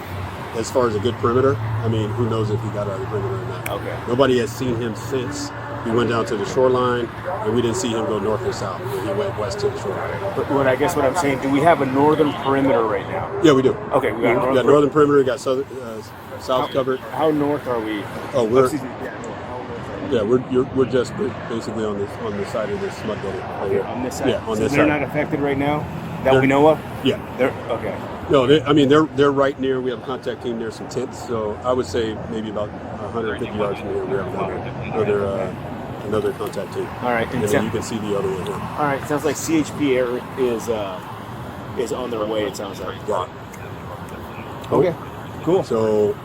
as far as a good perimeter, I mean, who knows if he got out of the perimeter or not? Okay. Nobody has seen him since he went down to the shoreline, and we didn't see him go north or south. He went west to the shoreline. But what I'm saying, do we have a northern perimeter right now? Yeah, we do. Okay, we got northern perimeter. We got south covered. How north are we? Oh, we're just basically on the side of this mud building right here. On this side. Yeah, on so this they're side. not affected right now that we know of. Yeah, they're okay. No, they're right near. We have a contact team near some tents, so I would say maybe about 150 yards from here we have another contact team. All right, and then you can see the other one here. All right, sounds like CHP is on their way. It sounds like. Got it. Okay, cool. So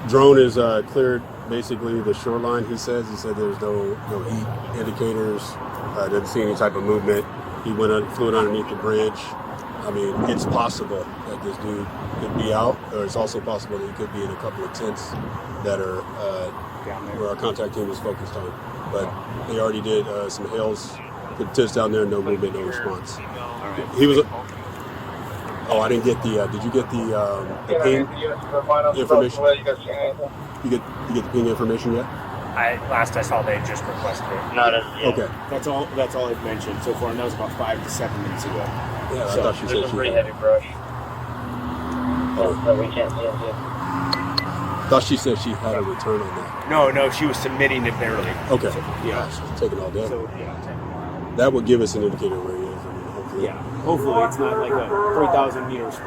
drone is cleared basically the shoreline. He said there's no heat indicators. Didn't see any type of movement. He flew it underneath the bridge. I mean, it's possible that this dude could be out, or it's also possible that he could be in a couple of tents that are where our contact team is focused on. But they already did some hails, put tents down there, no movement, no response. All right. He was. Oh, I didn't get the. Did you get the ping information? You get the ping information yet? Last I saw, they just requested it. Not as yet. Okay. That's all I've mentioned so far, and that was about 5 to 7 minutes ago. Yeah, So, I thought she said there's a she pretty had. heavy brush. Oh. But we can't see it yet. Thought she said she had a return on that. No, she was submitting it barely. Okay. So, yeah. She's taking all day. So, That would give us an indicator where he is. I mean, hopefully. yeah. Hopefully it's not like a 3,000 meters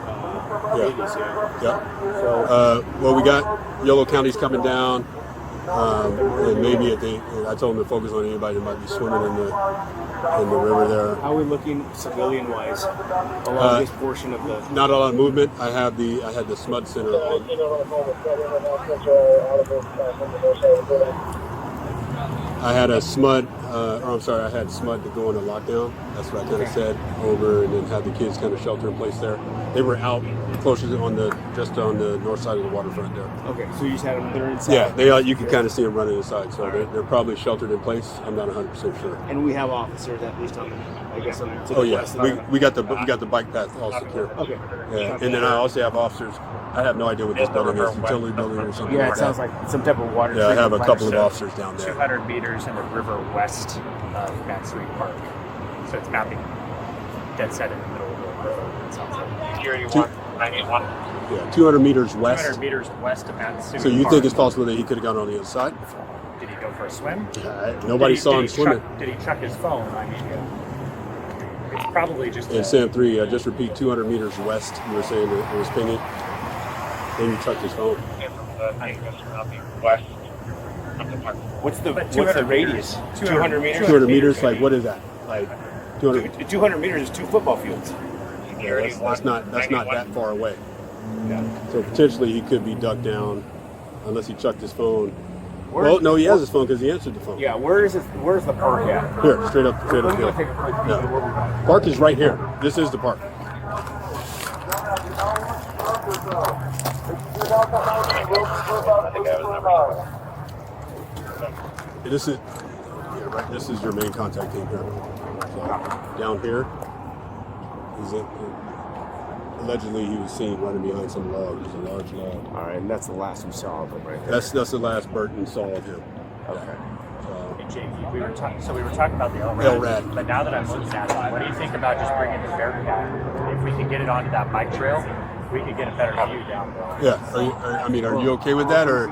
radius. Yeah. So, well, we got Yolo County's coming down. And maybe I told them to focus on anybody that might be swimming in the river there. how are we looking civilian-wise along this portion of the? Not a lot of movement. I had the SMUD Center on. I had SMUD to go into lockdown. That's what I kind of said over, and then had the kids kind of shelter in place there. They were out closer just on the north side of the waterfront there. Okay, so you just had them. They're inside. Yeah, you can kind of see them running inside. So they're probably sheltered in place. I'm not 100% sure. And we have officers at least on the to Oh the yeah, west. we got the bike path all secure. Okay. Yeah, and then I also have officers. I have no idea what this building is, utility building or something. Yeah, like it sounds that. like some type of water. Yeah, I have a treatment couple of plant. officers down there. 200 meters in the river west of Mansui Park. So it's mapping dead set in the middle of the river. It sounds like. Security 191. Yeah, 200 meters west. 200 meters west of Mansui So you Park. think it's possible that he could have gone on the other side? Did he go for a swim? Nobody saw him swimming. Did he chuck his phone? I mean, it's probably just. And Sam 3, just repeat 200 meters west. You were saying that it was pinging. Then you chucked his phone. West. What's the radius? 200 meters. 200 meters. Like what is that? Like 200. 200 meters is 2 football fields. Yeah, that's not that far away. Yeah. So potentially he could be ducked down, unless he chucked his phone. Well, no, he has his phone because he answered the phone. Yeah, where's the park at? Here, straight up Let me hill. go take a quick peek Yeah. at where we got it. Park is right here. This is the park. This is your main contact team here. So down here is it. Allegedly, he was seen running behind some log. There's a large log. All right, and that's the last we saw of him, right there. That's the last Burton saw of him. Okay. Hey, JP, we were talking about the LRAD. But now that I'm looking at it, what do you think about just bringing the Bearcat? If we could get it onto that bike trail, we could get a better view down there. Yeah. Are you okay with that, or?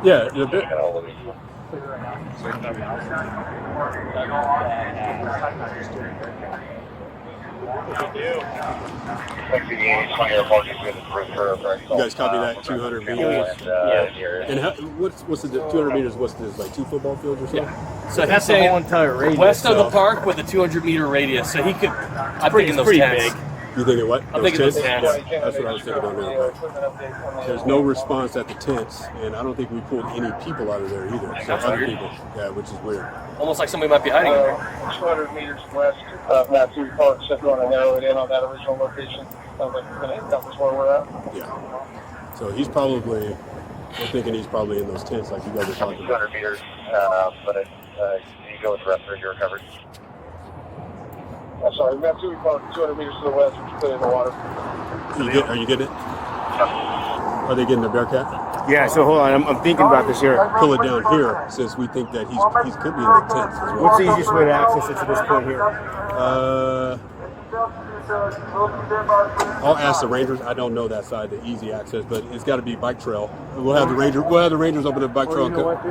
Yeah. A bit. You guys copy that? 200 meters. And what's the 200 meters? What's this, like 2 football fields or something? Yeah. So that's the whole entire radius. West of the park with a 200-meter radius. So he could. I'm thinking those tents. You thinking what? I'm thinking those tents. That's what I was thinking on there. But there's no response at the tents, and I don't think we pulled any people out of there either. So That's other weird. people, yeah, which is weird. Almost like somebody might be hiding in there. 200 meters west of Matthew Park, so if you want to narrow it in on that original location, sounds like we're going to hit where we're at. Yeah. So he's probably, I'm thinking he's probably in those tents like you guys are talking about. 200 meters, but you go with the rest of your coverage. I'm sorry, Matthew Park, 200 meters to the west, which put in the water. Are you getting it? Are they getting the Bearcat? Yeah, so hold on, I'm thinking about this here. Pull it down here since we think that he's could be in the tents as well. What's the easiest way to access it to this point here? I'll ask the Rangers. I don't know that side, the easy access, but it's got to be bike trail. We'll have the Rangers open the bike trail. You know what?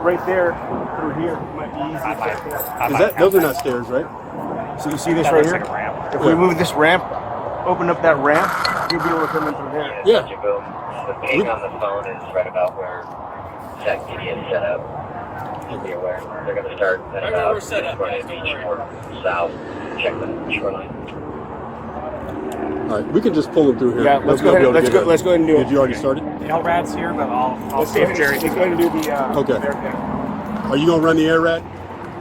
Right there, through here, might be easy. Those are not stairs, right? So you see this right here? If we move this ramp, open up that ramp, you'll be able to come in through there. Yeah. Jibboom, the ping on the phone is right about where Tech Media is set up. Be aware. They're going to start at about we're set up. beach or south. Check the shoreline. All right, we can just pull them through here. Yeah, let's go ahead and do it. Did you already start it? LRAD's here, but I'll see if Jerry. Let's go ahead and do the. Okay. Are you gonna run the AirRad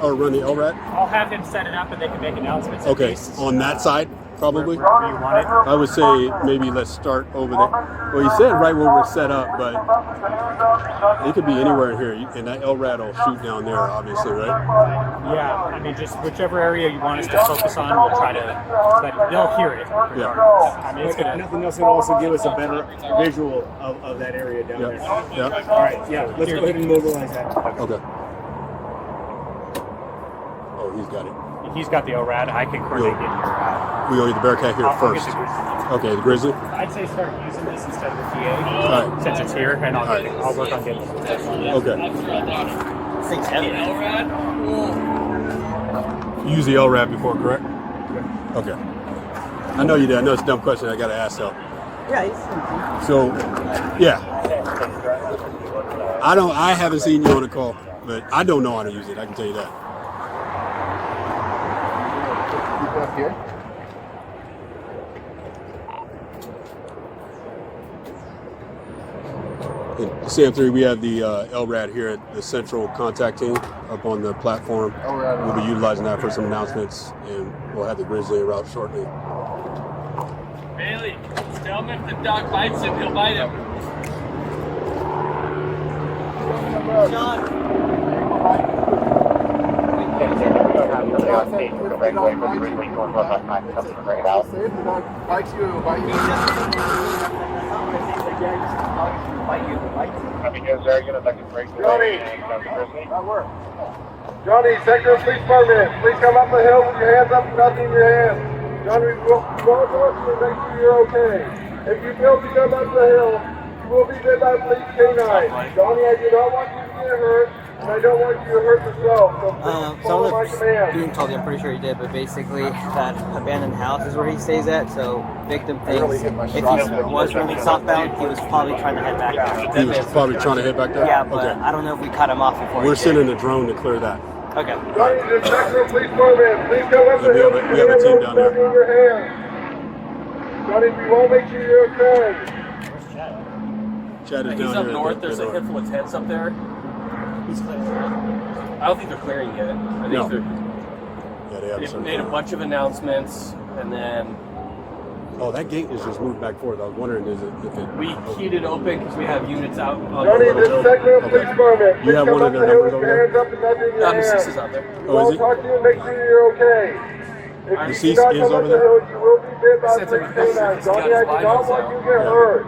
or run the LRAD? I'll have him set it up, and they can make announcements. Okay, on that side, probably. Wherever you want it. I would say maybe let's start over there. Well, you said right where we're set up, but it could be anywhere in here, and that LRAD will shoot down there, obviously, right? Yeah, I mean, just whichever area you want us to focus on, we'll try to. But they'll hear it. Yeah. I mean, it's gonna. Nothing else will also give us a better visual of that area down there. Yeah. All right, yeah, let's go ahead and mobilize that. Okay. Oh, he's got it. He's got the ORAD. I can coordinate getting your. We owe you the Bearcat here I'll get first. the Grizzly. Okay, the Grizzly. I'd say start using this instead of the TA All right. since it's here, and I'll, All get right. I'll work on getting it. Okay. Thing's heavy. You use the LRAD before, correct? Okay. I know you did. I know it's a dumb question. I got to ask though. Yeah, So, yeah. I haven't seen you on a call, but I don't know how to use it. I can tell you that. Up here. In SAM3, we have the LRAD here at the central contact team up on the platform. We'll be utilizing that for some announcements, and we'll have the Grizzly route shortly. Bailey, tell him if the dog bites him, he'll bite him. Johnny, sector of police department, please come up the hill with your hands up and nothing in your hands. Johnny, we'll go to make sure you're okay. If you fail to come up the hill, you will be bid by police K9. Johnny, I do not want you to get hurt, and I don't want you to hurt yourself. So please follow my command. Dean told you, I'm pretty sure he did, but basically that abandoned house is where he stays at, so victim thinks if he was running southbound, he was probably trying to head back there. He was probably trying to head back there? Yeah, but Okay. I don't know if we cut him off before We're he did. sending a drone to clear that. Okay. Johnny, the sector of police department, please come up the We hill have with a your hands team up down and nothing in your hands. Johnny, we won't make sure you're okay. Chad is He's down up here. north. There's a handful of tents up there. He's clearing it. I don't think they're clearing yet. I think No. they're. Yeah, they have They some. made a bunch of announcements, and then Oh, that gate is just moved back forward. I was wondering if it. we keyed it open because we have units out on Johnny, the this little sector of police department, You please have come one of up their the hill with numbers your over hands up and nothing in your hands. Deceased is out there. Oh, We'll is talk to you and make sure you're okay. If you do Deceased not is come up over the there? hill, you will be bid by Since police everybody's K9. Johnny, I do got not his want you to get hurt.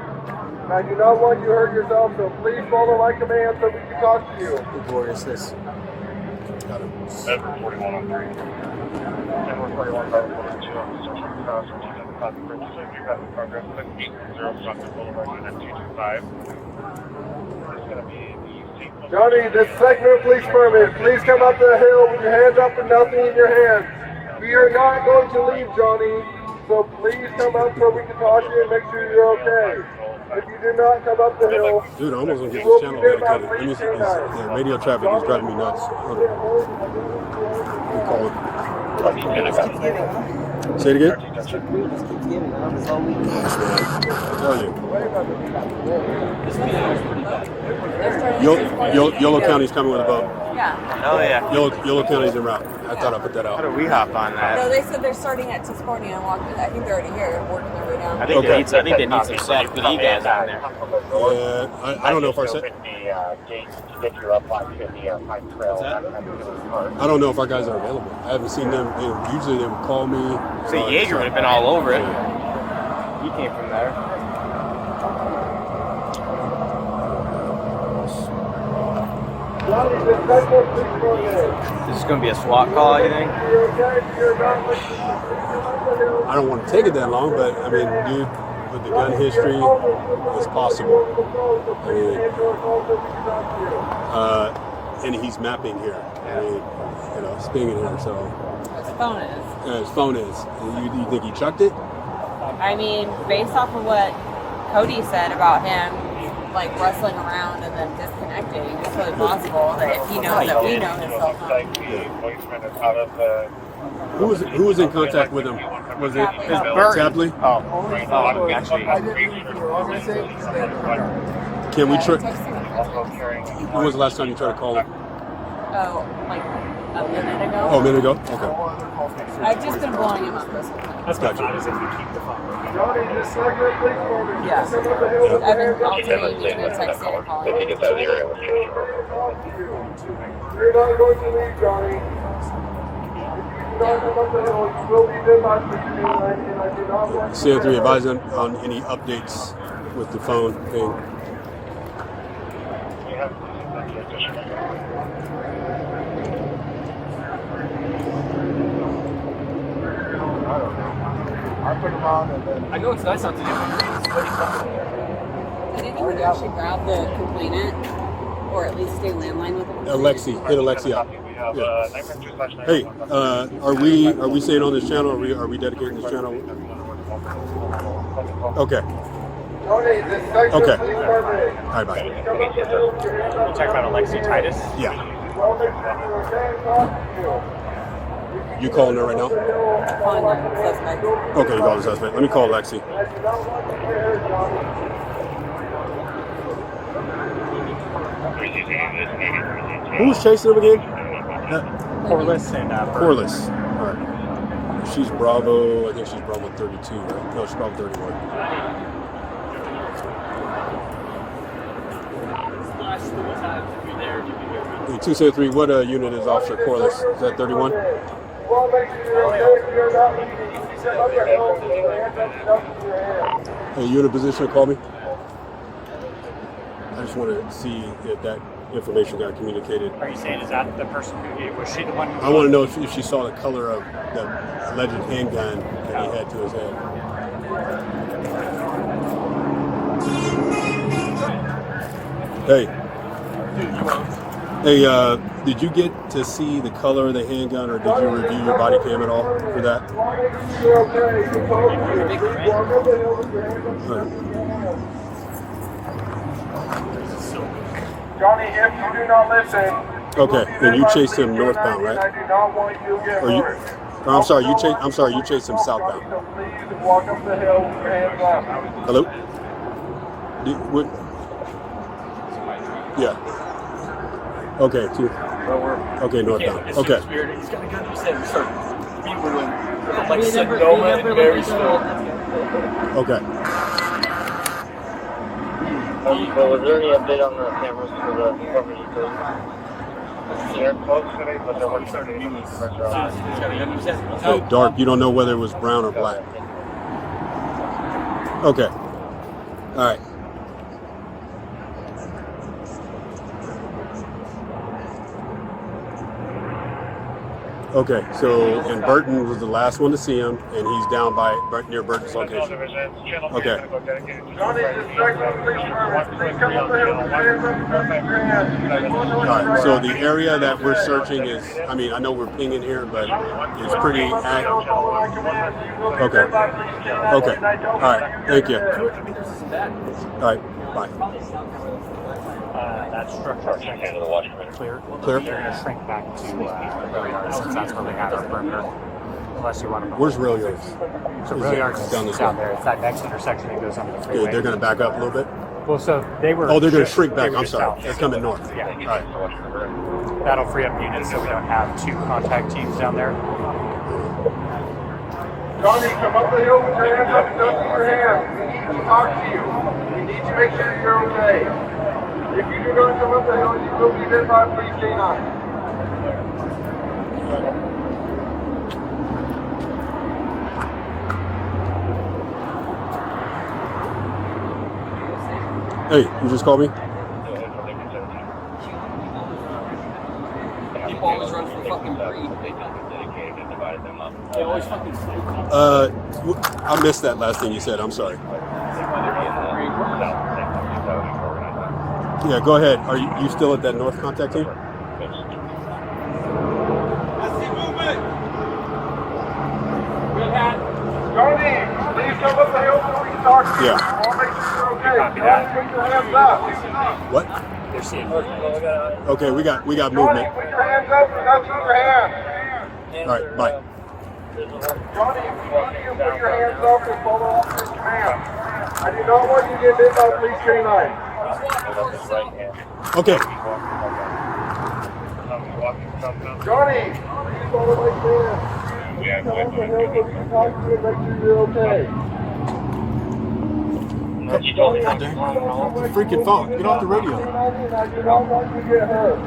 And I do not want you to hurt yourself, so please follow my command so we can talk to you. Who board is this? Got him. 4113. 4142 on the social cross, which is in the Cosmic Bridge. So if you have the progress, then 80 Sunset Boulevard and 225. There's going to be the Johnny, this segment of police department, please come up the hill with your hands up and nothing in your hands. We are not going to leave, Johnny. So please come up so we can talk to you and make sure you're okay. If you do not come up the hill, Dude, I almost gonna get you will this be channel hit by dedicated. Let me police see. canines. The radio traffic is driving me nuts. Hold on. Let me call it. Say it again. Gosh, man. I tell you. Yolo County's coming with a boat. Yeah. Oh yeah. Yolo County's en route. I thought I put that out. How do we hop on that? No, they said they're starting at Tuscarnia and walking. I think they're already here, working their way down. I think they need some Sac PD guys on there. I don't know if our I don't know if our guys are available. I haven't seen them. Usually they would call me. So Jaeger would have been all over it. He came from there. This is going to be a SWAT call, you think? I don't want to take it that long, but I mean, dude, with the gun history, it's possible. I mean, and he's mapping here. I mean, you know, spinging here, so. His phone is. Yeah, his phone is. You think he chucked it? I mean, based off of what Cody said about him, like rustling around and then disconnecting, it's totally possible that if he knows that we know his cell phone. Who was in contact with him? Was it Tapley? Oh, actually. Can we try? When was the last time you tried to call him? Oh, like a minute ago? Oh, a minute ago? Okay. I've just been blowing him up this whole time. That's gotcha. Yeah. I've been alternating between texting and calling. You're not going to leave, Johnny. CN3 advise on any updates with the phone thing. I put them on and then. I know it's nice not to do it. Did anyone actually grab the complainant, or at least stay landline with him? Alexi, hit Alexi up. Yeah. Hey, are we staying on this channel? Are we dedicating this channel? Okay. Okay. All right, bye. You talking about Alexi Titus? Yeah. You calling her right now? Calling the suspect. Okay, you call the suspect. Let me call Lexi. Who's chasing him again? Corliss and Corliss. All right. She's Bravo. I think she's Bravo 32, right? No, she's Bravo 31. Hey, 273, what unit is Officer Corliss? Is that 31? Hey, you in a position to call me? I just want to see if that information got communicated. Are you saying is that the person who was she the one? I want to know if she saw the color of the alleged handgun that he had to his head. Hey. Hey, did you get to see the color of the handgun, or did you review your body cam at all for that? Johnny, if you do not listen. Okay, then you chased him northbound, right? I do not want you to get hurt. I'm sorry, you chased him southbound. Please walk up the hill with your hands up. Hello? Yeah. Okay, okay, northbound. Okay. He's got a gun in his head. We start bugling. Like Sonoma and Marysville. Okay. So was there any update on the cameras for the coverage of they're close today, but they're working on So dark, you don't know whether it was brown or black. Okay. All right. Okay, so and Burton was the last one to see him, and he's down by near Burton's location. Okay. All right. So the area that we're searching is, I mean, I know we're pinging here, but it's pretty active. Okay. Okay. All right. Thank you. All right. Bye. That structure clear. Clear. They're going to shrink back to rail yards since that's where we had our perimeter. Unless you want to. Where's rail yards? So rail yards is down there. It's that next intersection that goes under the freeway. Good. They're going to back up a little bit. Well, so they were. Oh, they're going to shrink back. I'm sorry. They're coming north. Yeah. All right. That'll free up units so we don't have two contact teams down there. Johnny, come up the hill with your hands up and nothing in your hands. We need to talk to you. We need to make sure you're okay. If you do not come up the hill, you will be hit by a police canine. Hey, you just called me? People always run for fucking breed. They always fucking I missed that last thing you said. I'm sorry. Yeah, go ahead. Are you still at that north contact team? Johnny, please come up the hill so we can talk to you. Yeah. I'll make sure you're okay. Johnny, put your hands up. What? They're seeing. Okay, we got Johnny, movement. put your hands up and nothing in your hands. All right, bye. Johnny, we need you to put your hands up and follow officer's command. I do not want you to get hit by a police canine. Okay. Johnny, please follow my command. Come up the hill so we can talk to you and make sure you're okay. Freaking phone. Get off the radio. I do not want you to get hurt.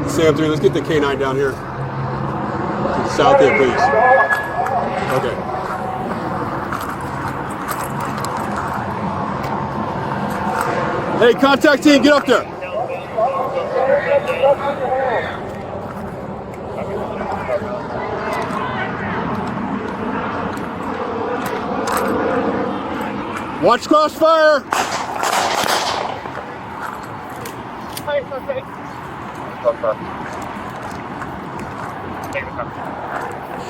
Sam 3, let's get the K9 down here. To the south end, please. Okay. Hey, contact team, get up there. Watch crossfire.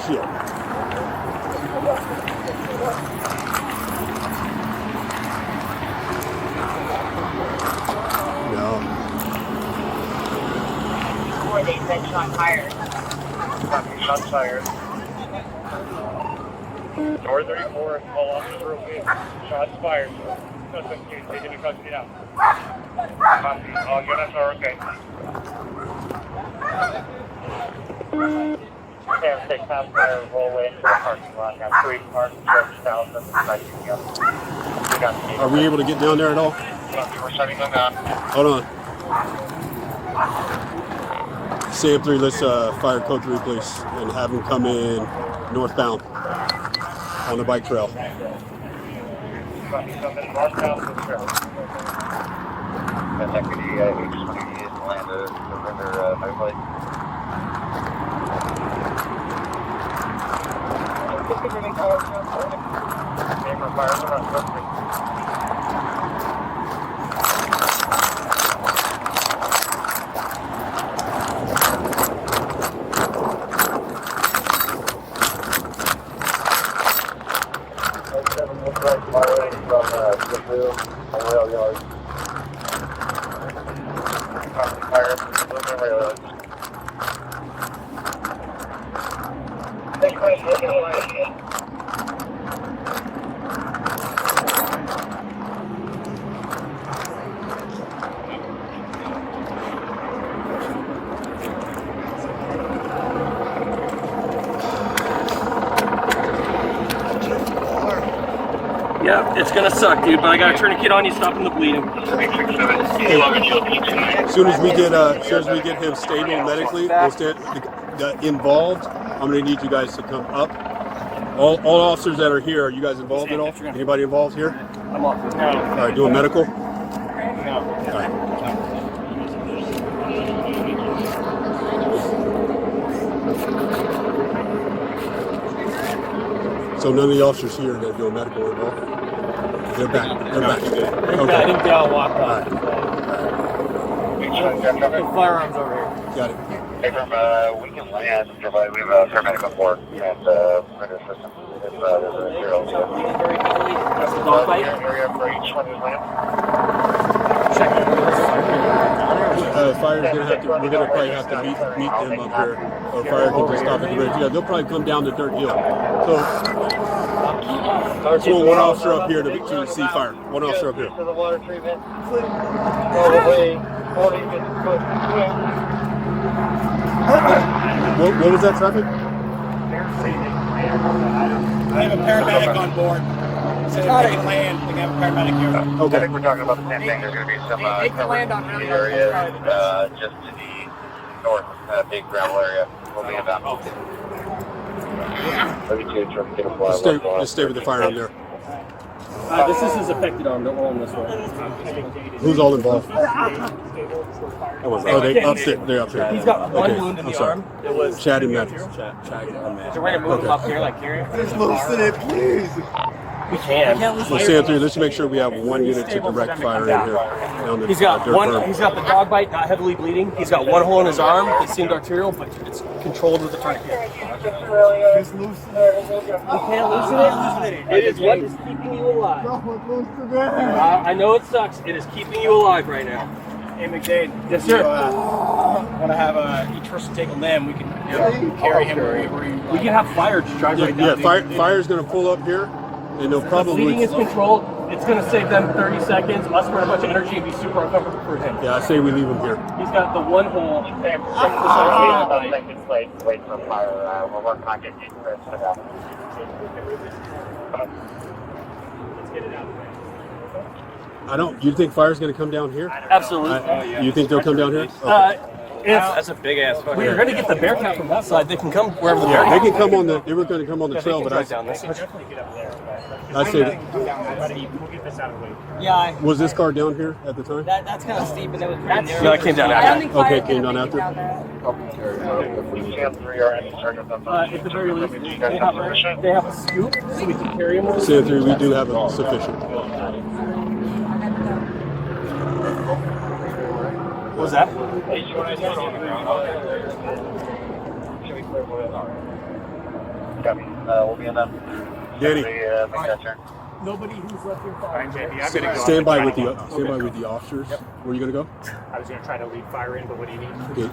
Shit. No. Or they said shot fired. Shots fired. Door 34, all officers are okay. Shots fired. Suspect case, taken into custody now. Copy. All units are okay. Sam 6, half fire, roll into the parking lot. Got 3 cars, George South, and Are we able to get down there at all? We're shutting them down. Hold on. Sam 3, let's fire code 3, please, and have him come in northbound on the bike trail. Coming northbound to the trail. Deputy H20 is landed the river pipeline. Neighbor fires are on Western. Firing from Jibboom and rail yard. Fire from Jibboom and rail yard. Yeah, it's gonna suck, dude. But I got a tourniquet on you, stopping the bleeding. As soon as we get him stable medically, involved, I'm gonna need you guys to come up. All officers that are here, are you guys involved at all? Anybody involved here? I'm off. All right, doing medical? No. All right. So none of the officers here that are doing medical are involved? They're back. They're back. Okay. I think they all walked off. The firearms over here. Got it. Hey, from we can land, provide, we have a paramedic on board and render system. If there's a zero. That's the dog fight. Area for each one is land. Fire's gonna have to. We're gonna probably have to meet them up here, or fire can just stop at the bridge. Yeah, they'll probably come down the dirt hill. So one officer up here to see fire. One officer up here. To the water treatment. Probably 40 foot swim. What was that traffic? I have a paramedic on board. So if they can land, they can have a paramedic here. Okay. I think we're talking about the same thing. There's going to be some They can land on really areas just to the north, big gravel area. We'll be about. Just stay with the fire on there. This is his affected arm. Don't roll him this way. Who's all involved? Oh, they upstairs. They're up here. He's got one wound in I'm the sorry. arm. It was Chad and Matthews. So we're gonna move him up here like here. Just loosen it, please. We can. So stand through. Let's make sure we have one unit to direct fire in here. Down the He's got dirt one. berm. He's got the dog bite, not heavily bleeding. He's got one hole in his arm that seemed arterial, but it's controlled with a tourniquet. Just loosen it. We can't loosen it. It is what is keeping you alive. I know it sucks. It is keeping you alive right now. Hey, McDade. Yes, sir. Want to have each person take a limb? We can carry him wherever you We can have fire just drive right Yeah, down. fire's going to pull up here, and they'll The probably. bleeding is controlled. It's going to save them 30 seconds. Us burn a bunch of energy and be super uncomfortable for him. Yeah, I say we leave him here. He's got the one hole. Wait for fire. We're working on getting it set up. I don't. You think fire's going to come down here? Absolutely. You think they'll come down here? Okay. That's a big ass. We were going to get the Bearcat from that side. They can come wherever the Yeah, Bearcat. they can come on the. They were going to come on the trail, but I down this. say. We'll get this out of the way. Yeah, Was this car down here at the time? that's kind of steep, and it was pretty narrow. No, it came down after. Okay, came down after. At the very least, they have a scoop, so we can carry them. Stand through. We do have a sufficient. What was that? We'll be in them. Danny, Nobody who's left here. I'm JP. stand by with the officers. Where are you going to go? I was going to try to lead fire in, but what do you need? Okay.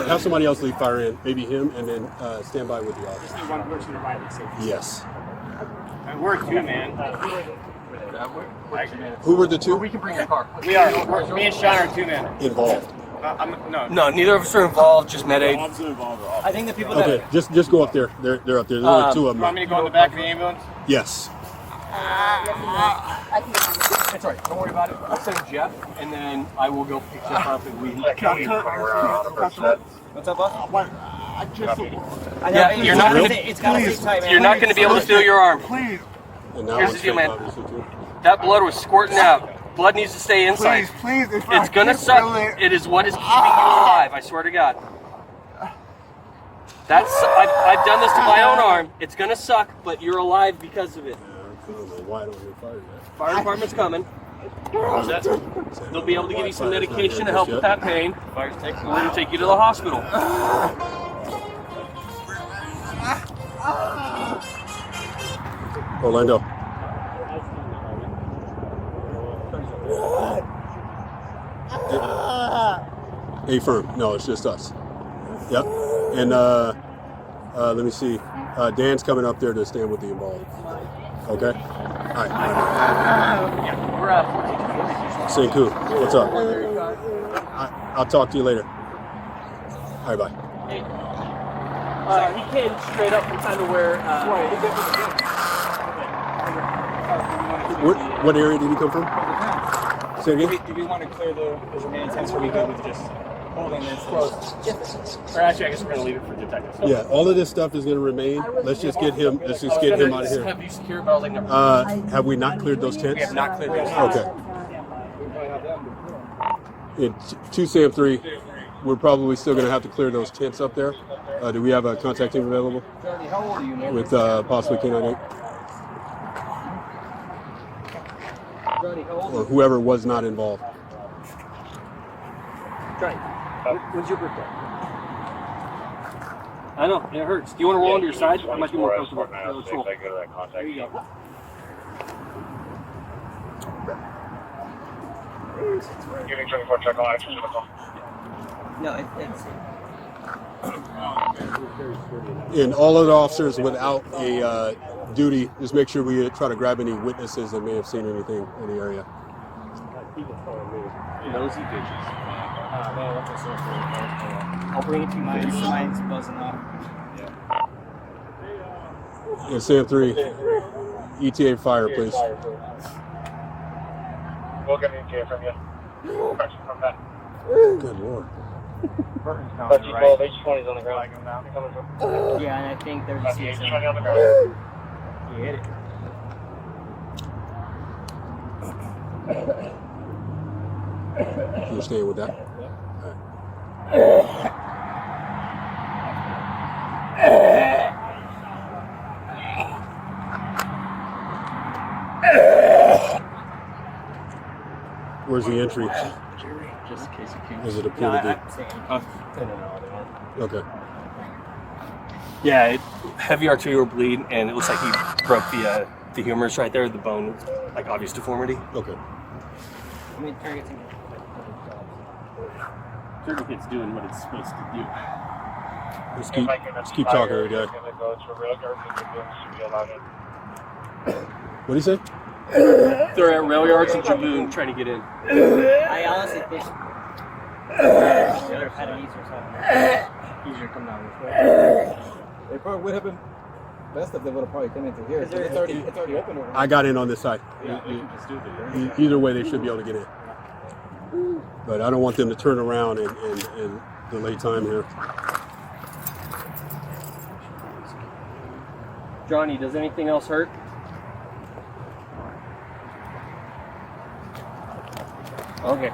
Have somebody else lead fire in, maybe him, and then stand by with the Just officers. need one person to ride it safely. Yes. We're two, man. Who were the two We can bring your car. We are. Me and Sean are two men. involved? No, neither of us are involved. Just med aid. I think the people that Okay, just go up there. They're up there. There's only two of You want them. me to go in the back of the ambulance? Yes. It's all right. Don't worry about it. I'll send Jeff, and then I will go pick Jeff up and we. What's up, boss? Yeah, you're not gonna. It's got to be tight, man. You're not going to be able to feel your arm. Please, And that Here's one's the deal, fake, man. obviously, too. That blood was squirting out. Blood needs to stay inside. please. It's gonna suck. It is what is keeping you alive. I swear to God. I've done this to my own arm. It's gonna suck, but you're alive because of it. I don't know why I don't hear fire yet. Fire department's coming. They'll be able to give you some medication to help with that pain. We're gonna take you to the hospital. Orlando. A firm. No, it's just us. Yep. And let me see. Dan's coming up there to stand with the involved. Okay. All right. We're at Senku, what's up? I'll talk to you later. All right, bye. he came straight up from kind of where. What area did he come from? Say again? Do we want to clear the remaining tents, or are we good with just holding this close? Or actually, I guess we're going to leave it for detectives. Yeah, all of this stuff is going to remain. Let's just get him. Let's just get him out of here. Have you secured? But I was like, never. Have we not cleared those tents? We have not cleared those. Okay. In 2 SAM 3, we're probably still going to have to clear those tents up there. Do we have a contact team available? Johnny, how old are you, man? With possibly K98? Johnny, how old Or are you? whoever was not involved. Johnny, when's your birthday? I know, it hurts. Do you want to roll onto your side? I might be more comfortable. Let's roll. There you go. Giving 24 check on action to the call. No, it's. And all other officers without a duty, just make sure we try to grab any witnesses that may have seen anything in the area. Nosy bitches. I'll bring it to you. Mine's buzzing off. And Sam 3, ETA fire, please. We'll get an ETA from you. Question from that. Good Lord. But you both H20s on the ground. Yeah, and I think there's The H20 on the ground. You hit it. You're staying with that? Where's the entry? Just in case you can. Is it appear to be? Okay. Yeah, heavy arterial bleed, and it looks like he broke the humerus right there, the bone, like obvious deformity. Okay. I mean, target's Tourniquet's doing what it's supposed to do. Let's keep talking to the guy. What do you say? They're at rail yards in Jibboom trying to get in. I honestly think the other had an ease or something. Easier to come down this way. They probably would have been best if they would have probably come in through here. It's already open over here. I got in on this side. Either way, they should be able to get in. But I don't want them to turn around and delay time here. Johnny, does anything else hurt? Okay.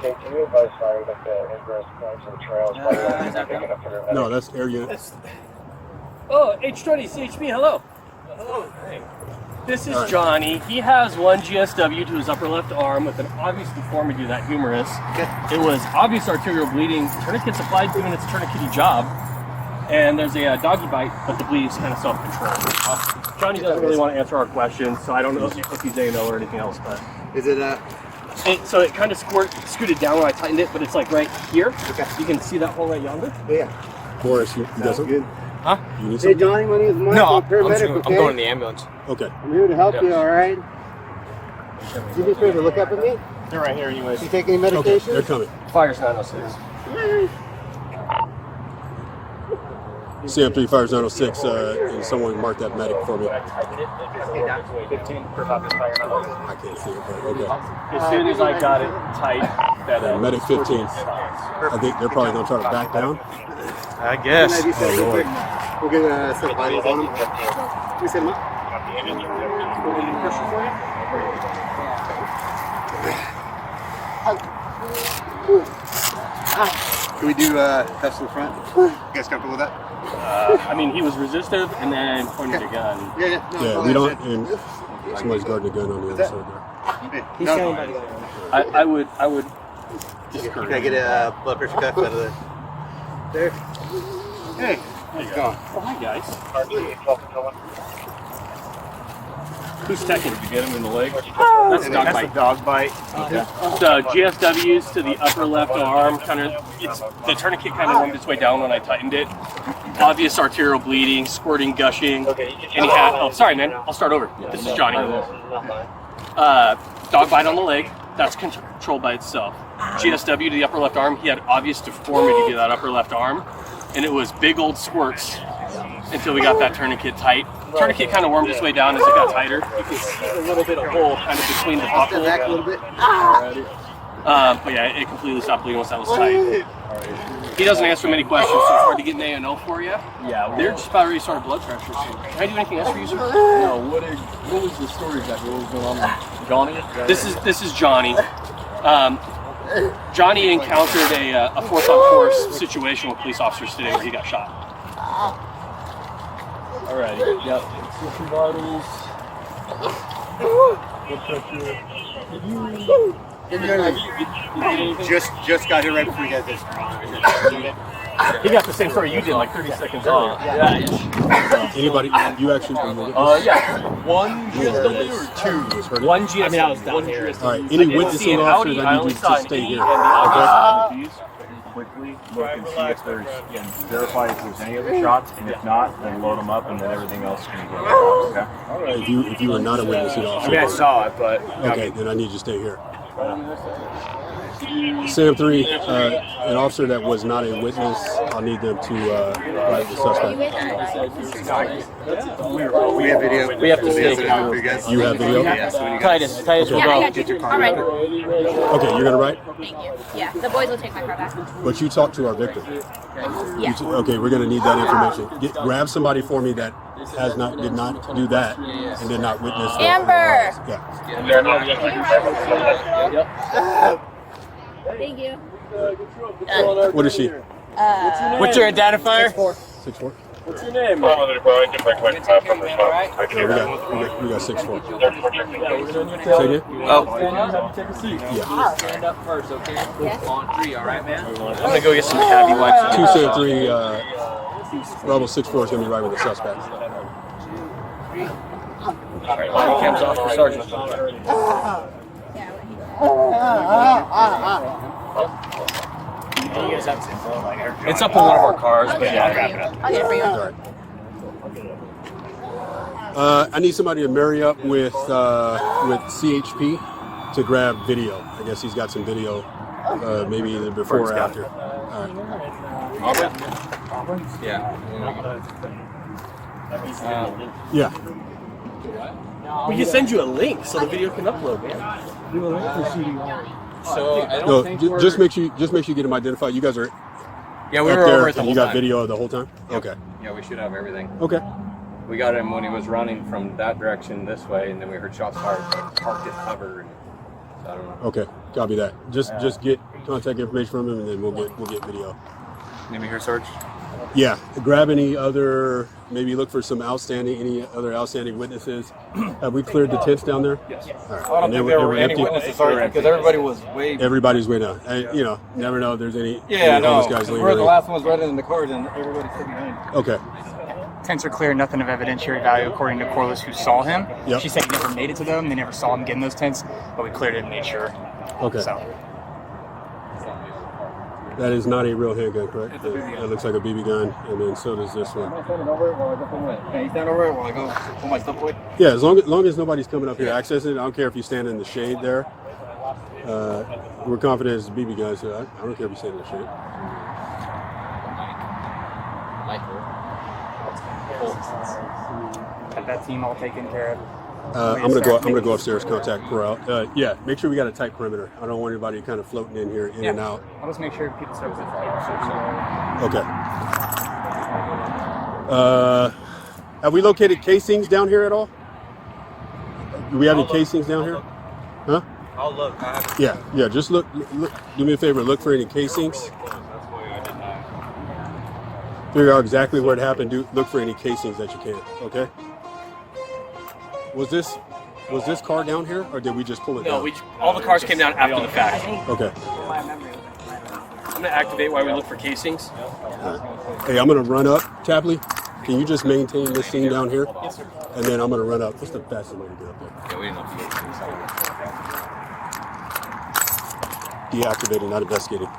Can you advise fire that the ingress points and trails big enough for their No, that's air unit. Oh, H20 CHP, hello. Hello. Hey. This is Johnny. He has one GSW to his upper left arm with an obvious deformity to that humerus. It was obvious arterial bleeding. Tourniquet's applied doing its tourniquety job. And there's a doggy bite, but the bleed's kind of self-controlled. Johnny doesn't really want to answer our questions, so I don't know if he's A&O or anything else. But is it so it kind of scooted down when I tightened it, but it's like right here. Okay. You can see that hole right yonder. Yeah. Boris, you got something? Huh? You need Hey something? Johnny, my name is Michael. No, paramedic, I'm going in the ambulance. Okay. I'm here to help you, all right? Do me a favor, look up at me. They're right here anyways. You take any medication? Okay, they're coming. Fire's 906. CM3 fires 906, and someone mark that medic for me. I can't see it, but okay. As soon as I got it tight, that Medic 15. I think they're probably going to try to back down. I guess. Can I do that real quick? We'll get a set of vitals on him. Can we set him up? Can we do cuffs in the front? You guys comfortable with that? I mean, he was resistive and then pointed a gun. Yeah. No, Yeah, we don't. And somebody's guarding a gun on the other side there. He's standing by the gun. I would discourage. Can I get a blood pressure cuff out of there? Hey, how's it going? Oh, hi guys. Who's teching? Did you get him in the leg? That's a dog bite. That's a dog bite. So GSWs to the upper left arm, the tourniquet kind of wormed its way down when I tightened it. Obvious arterial bleeding, squirting, gushing, and he had. Oh, sorry, man. I'll start over. This is Johnny. Dog bite on the leg. That's controlled by itself. GSW to the upper left arm. He had obvious deformity to that upper left arm, and it was big old squirts until we got that tourniquet tight. Tourniquet kind of wormed its way down as it got tighter. You can see a little bit of hole kind of between the buckle. Back a little bit. But yeah, it completely stopped bleeding once that was tight. He doesn't answer many questions, so it's hard to get an A&O for you. Yeah, they're just about ready to start blood pressure. So can I do anything else for you, sir? No. What was the story exactly? What was going on? Johnny? This is Johnny. Johnny encountered a force on force situation with police officers today where he got shot. Alrighty. Yep. System vitals. Blood pressure. Just got here right before you guys did. He got the same story you did like 30 seconds earlier. Anybody? You actually? Yeah. One GSW or two? One GSW. I mean, I was down here. All right. Any witnessing officers? I need you to stay here. Okay. Quickly look and see if there's, verify if there's any other shots, and if not, then load them up, and then everything else can go. Okay. If you are not a witnessing officer. I mean, I saw it, but okay, then I need you to stay here. Sam 3, an officer that was not a witness, I'll need them to write the suspect. We have video. We have to see it. You have video? Titus will go. All right. Okay, you're going to write? Thank you. Yeah, the boys will take my car back. But you talked to our victim. Yeah. Okay, we're going to need that information. Grab somebody for me that did not do that and did not witness that. Amber! Yeah. Thank you. What is she? What's your identifier? 6'4". What's your name? We got 6'4". Say again? Take a seat. Yeah. Stand up first, okay? On 3, all right, man? I'm going to go get some tabby wax. 2 Sam 3, Bravo 6'4" is going to be right with the suspect. All right, body cam's off for Sergeant. It's up in one of our cars, but yeah, I'll wrap it up. I'll get it for you. All right. I need somebody to marry up with CHP to grab video. I guess he's got some video, maybe either before or after. All right. Auburn? Yeah. Yeah. We can send you a link so the video can upload, man. Do a link for CDR. So I don't think we're... just make sure you get him identified. You guys are Yeah, we up were there, over at the and whole you got time. video the whole time? Yep. Okay. Yeah, we should have everything. Okay. We got him when he was running from that direction this way, and then we heard shots fired. Parked his cover, and so I don't know. Okay. Copy that. Just get contact information from him, and then we'll get video. Need me here, Sarge? Yeah. Grab any other. Maybe look for any other outstanding witnesses. Have we cleared the tents down there? Yes. All right. I don't think there were any witnesses, sorry, because everybody was way... Everybody's way down. Never know if there's any. Yeah, no. Those guys We're the last ones running in the cars, and everybody's still behind. Okay. Tents are clear, nothing of evidentiary value according to Corliss, who saw him. Yep. She said he never made it to them. They never saw him get in those tents, but we cleared it and made sure. Okay. So. That is not a real handgun, correct? That looks like a BB gun, and then so does this one. Stand over it while I go put my... Hey, stand over it while I go put my stuff away. Yeah, as long as nobody's coming up here accessing it, I don't care if you stand in the shade there. We're confident it's a BB gun, so I don't care if you stand in the shade. Had that team all taken care of. I'm gonna go upstairs, contact Corral. Yeah, make sure we got a tight perimeter. I don't want anybody kind of floating in here, in and out. I'll just make sure people start with Okay. Have we located casings down here at all? Do we have any casings down here? Huh? I'll look. Yeah. Just look. Do me a favor. Look for any casings. Figure out exactly where it happened. Look for any casings that you can. Okay. Was this car down here, or did we just pull it down? No, all the cars came down after the fact. Okay. I'm gonna activate while we look for casings. Hey, I'm gonna run up. Tapley, can you just maintain this scene down here? Yes, sir. And then I'm gonna run up. What's the fastest way to get up there? Yeah, we didn't know if you Deactivating, not investigating.